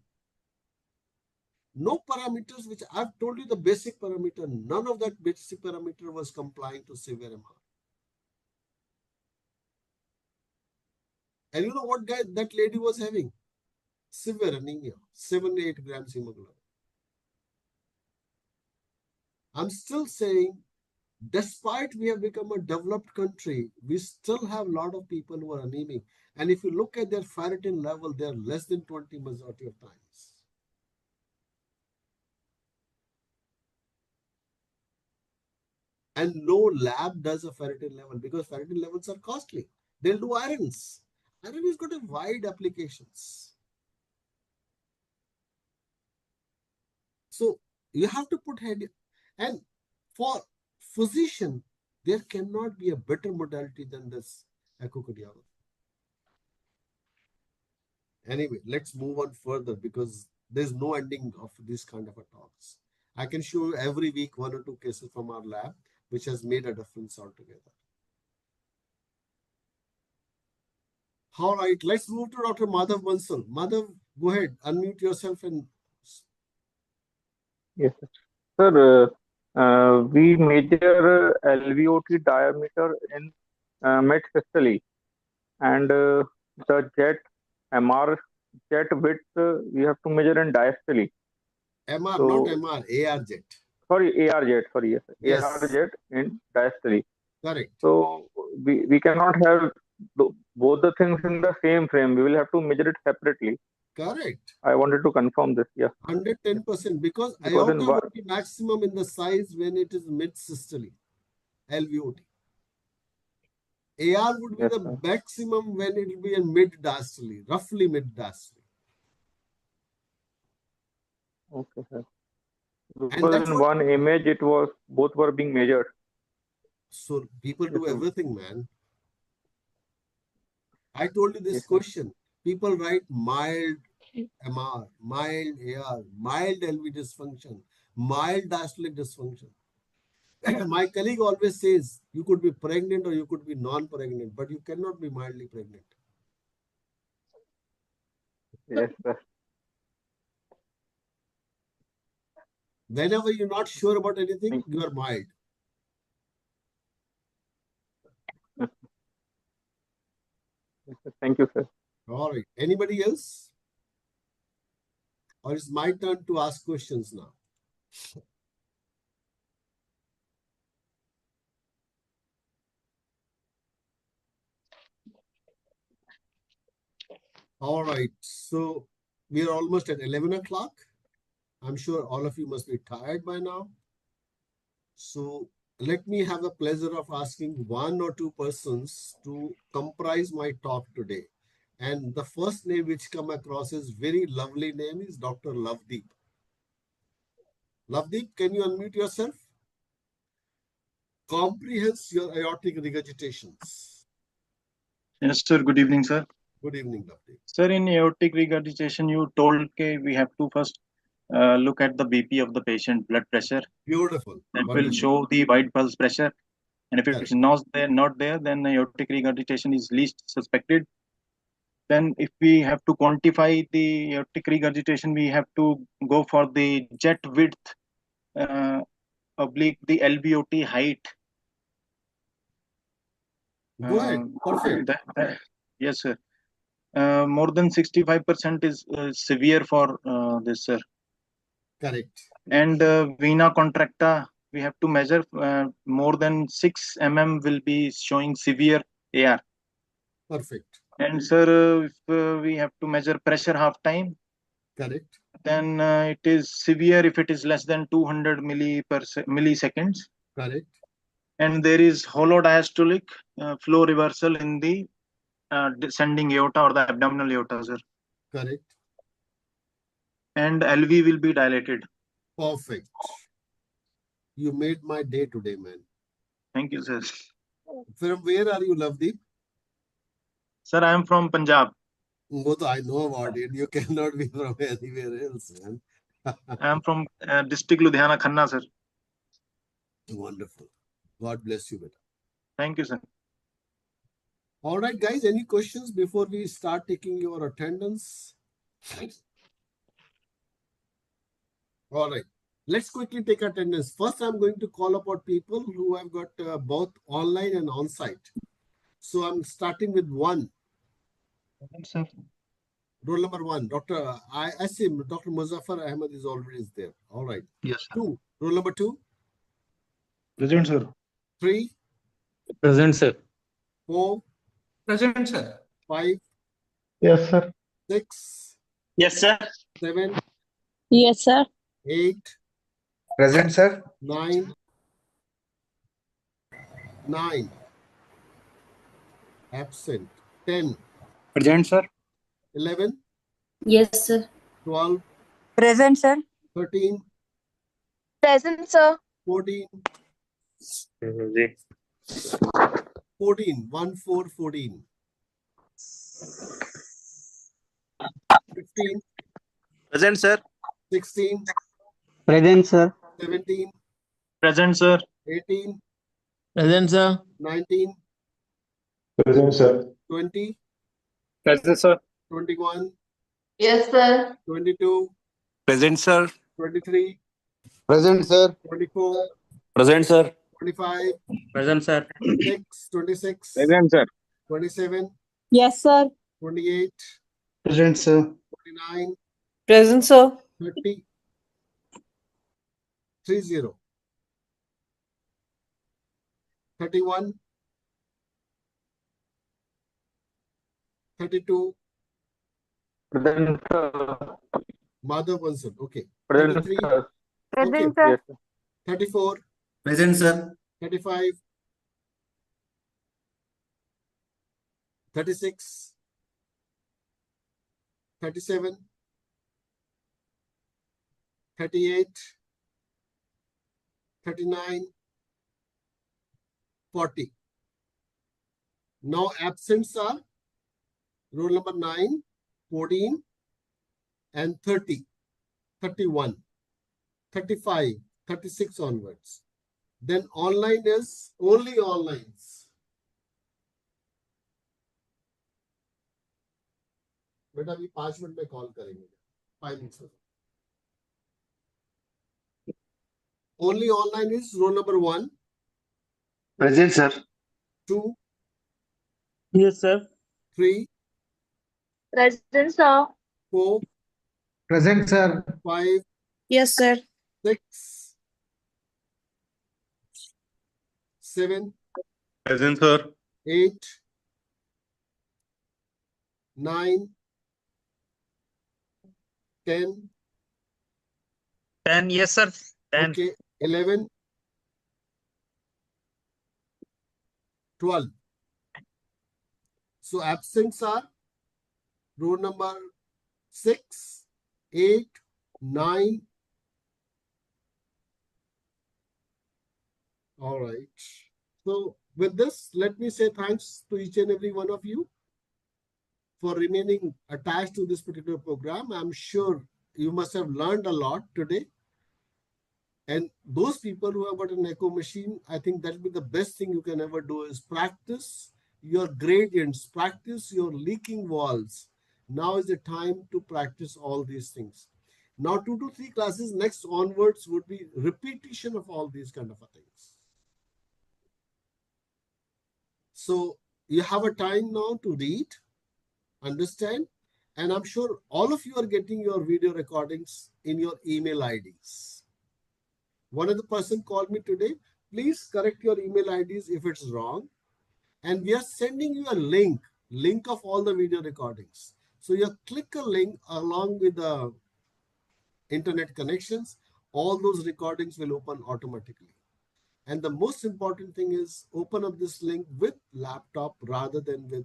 No parameters, which I've told you the basic parameter, none of that basic parameter was complying to severe MR. And you know what guy that lady was having? Severe anemia, 7 to 8 grams hemoglobin. I'm still saying, despite we have become a developed country, we still have a lot of people who are anemic. And if you look at their ferritin level, they're less than 20 majority of times. And no lab does a ferritin level because ferritin levels are costly. They'll do irons. Iron has got a wide applications. So you have to put head, and for physician, there cannot be a better modality than this echocardiography. Anyway, let's move on further because there's no ending of this kind of a talks. I can show you every week 1 or 2 cases from our lab, which has made a difference altogether. All right, let's move to Dr. Madhav Bansal. Madhav, go ahead, unmute yourself and. Yes, sir. Sir, we measure LVOT diameter in mid-systole, and the jet MR jet width we have to measure in diastole. MR, So, not MR, AR jet. Sorry, AR jet. Sorry, yes, Yes. AR jet in diastole. Correct. So we cannot have both the things in the same frame. We will have to measure it separately. Correct. I wanted to confirm this. Yeah. 110% because Because aorta in would be maximum in the size when it is mid-systole, LVOT. AR would be Yes, the sir. maximum when it will be in mid-diastole, roughly mid-diastole. Okay, sir. And Because that's in what, one image, it was both were being measured. so people Yes, do sir. everything, man. I told you this Yes, sir. question. People write mild MR, mild AR, mild LV dysfunction, mild diastolic dysfunction. My colleague always says you could be pregnant or you could be non-pregnant, but you cannot be mildly pregnant. Yes, sir. Whenever you're not sure about anything, you are mild. Yes, sir. Thank you, sir. All right. Anybody else? Or it's my turn to ask questions now? All right. So we are almost at 11 o'clock. I'm sure all of you must be tired by now. So let me have the pleasure of asking 1 or 2 persons to comprise my talk today. And the first name which come across is very lovely name is Dr. Lovedeep. Lovedeep, can you unmute yourself? Comprehends your aortic regurgitations. Yes, sir. Good evening, sir. Good evening, Lovedeep. Sir, in aortic regurgitation, you told we have to first look at the BP of the patient, blood pressure. Beautiful. That will Wonderful. show the white pulse pressure. And if Correct. it's not there, then aortic regurgitation is least suspected. Then if we have to quantify the aortic regurgitation, we have to go for the jet width oblique the LVOT height. Go ahead. Perfect. Yes, sir. More than 65% is severe for this, sir. Correct. And vena contracta, we have to measure more than 6 mm will be showing severe AR. Perfect. And sir, if we have to measure pressure half time, correct, then it is severe if it is less than 200 milliseconds. Correct. And there is hollow diastolic flow reversal in the descending aorta or the abdominal aorta, sir. Correct. and LV will be dilated. Perfect. You made my day today, man. Thank you, sir. From where are you, Lovedeep? Sir, I am from Punjab. Both I know about it. You cannot be from anywhere else, man. I am from district Ludhiana, Khanna, sir. Wonderful. God bless you, beta. Thank you, sir. All right, guys. Any questions before we start taking your attendance? All right. Let's quickly take attendance. First, I'm going to call upon people who have got both online and on-site. So I'm starting with one. Sir. Roll number one. I see Dr. Muzaffar Ahmed is already there. All right. Yes, sir. Two. Roll number two. Present, sir. Three. Present, sir. Four. Present, sir. Five. Yes, sir. Six. Yes, sir. 7. Yes, sir. 8. Present, sir. 9. 9. Absent. 10. Present, sir. 11. Yes, sir. 12. Present, sir. 13. Present, sir. 14. 14. 1, 4, 14. 15. Present, sir. 16. Present, sir. 17. Present, sir. 18. Present, sir. 19. Present, sir. 20. Present, sir. 21. Yes, sir. 22. Present, sir. 23. Present, sir. 24. Present, sir. 25. Present, sir. 26. Present, sir. 27. Yes, sir. 28. Present, sir. 29. Present, sir. 30. 30. 31. 32. Present, sir. Madhav Bansal. Okay. Present, 33. sir. Okay. Present, sir. Yes, sir. 34. Present, sir. 35. 36. 37. 38. 39. 40. Now absents are roll number 9, 14, and 30, 31, 35, 36 onwards. Then online is only onlines. बेटा अभी 5 minute में call करेंगे 5 minutes में. Only online is roll number 1. Present, sir. 2. Yes, sir. 3. Present, sir. 4. Present, sir. 5. Yes, sir. 6. 7. Present, sir. 8. 9. 10. 10. Yes, sir. 10. Okay. 11. 12. So absents are row number 6, 8, 9. All right. So with this, let me say thanks to each and every one of you for remaining attached to this particular program. I'm sure you must have learned a lot today. And those people who have got an echo machine, I think that will be the best thing you can ever do is practice your gradients, practice your leaking walls. Now is the time to practice all these things. Now 2 to 3 classes next onwards would be repetition of all these kind of things. So you have a time now to read, understand, and I'm sure all of you are getting your video recordings in your email IDs. One of the person called me today. Please correct your email IDs if it's wrong. And we are sending you a link of all the video recordings. So you click a link along with the internet connections. All those recordings will open automatically. And the most important thing is open up this link with laptop rather than with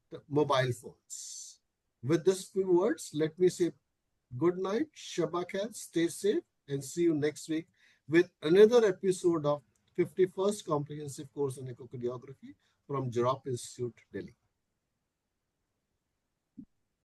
the mobile phones. With these few words, let me say good night, Shabak Khair, stay safe, and see you next week with another episode of 51st Comprehensive Course in Echocardiography from Jorop Institute, Delhi.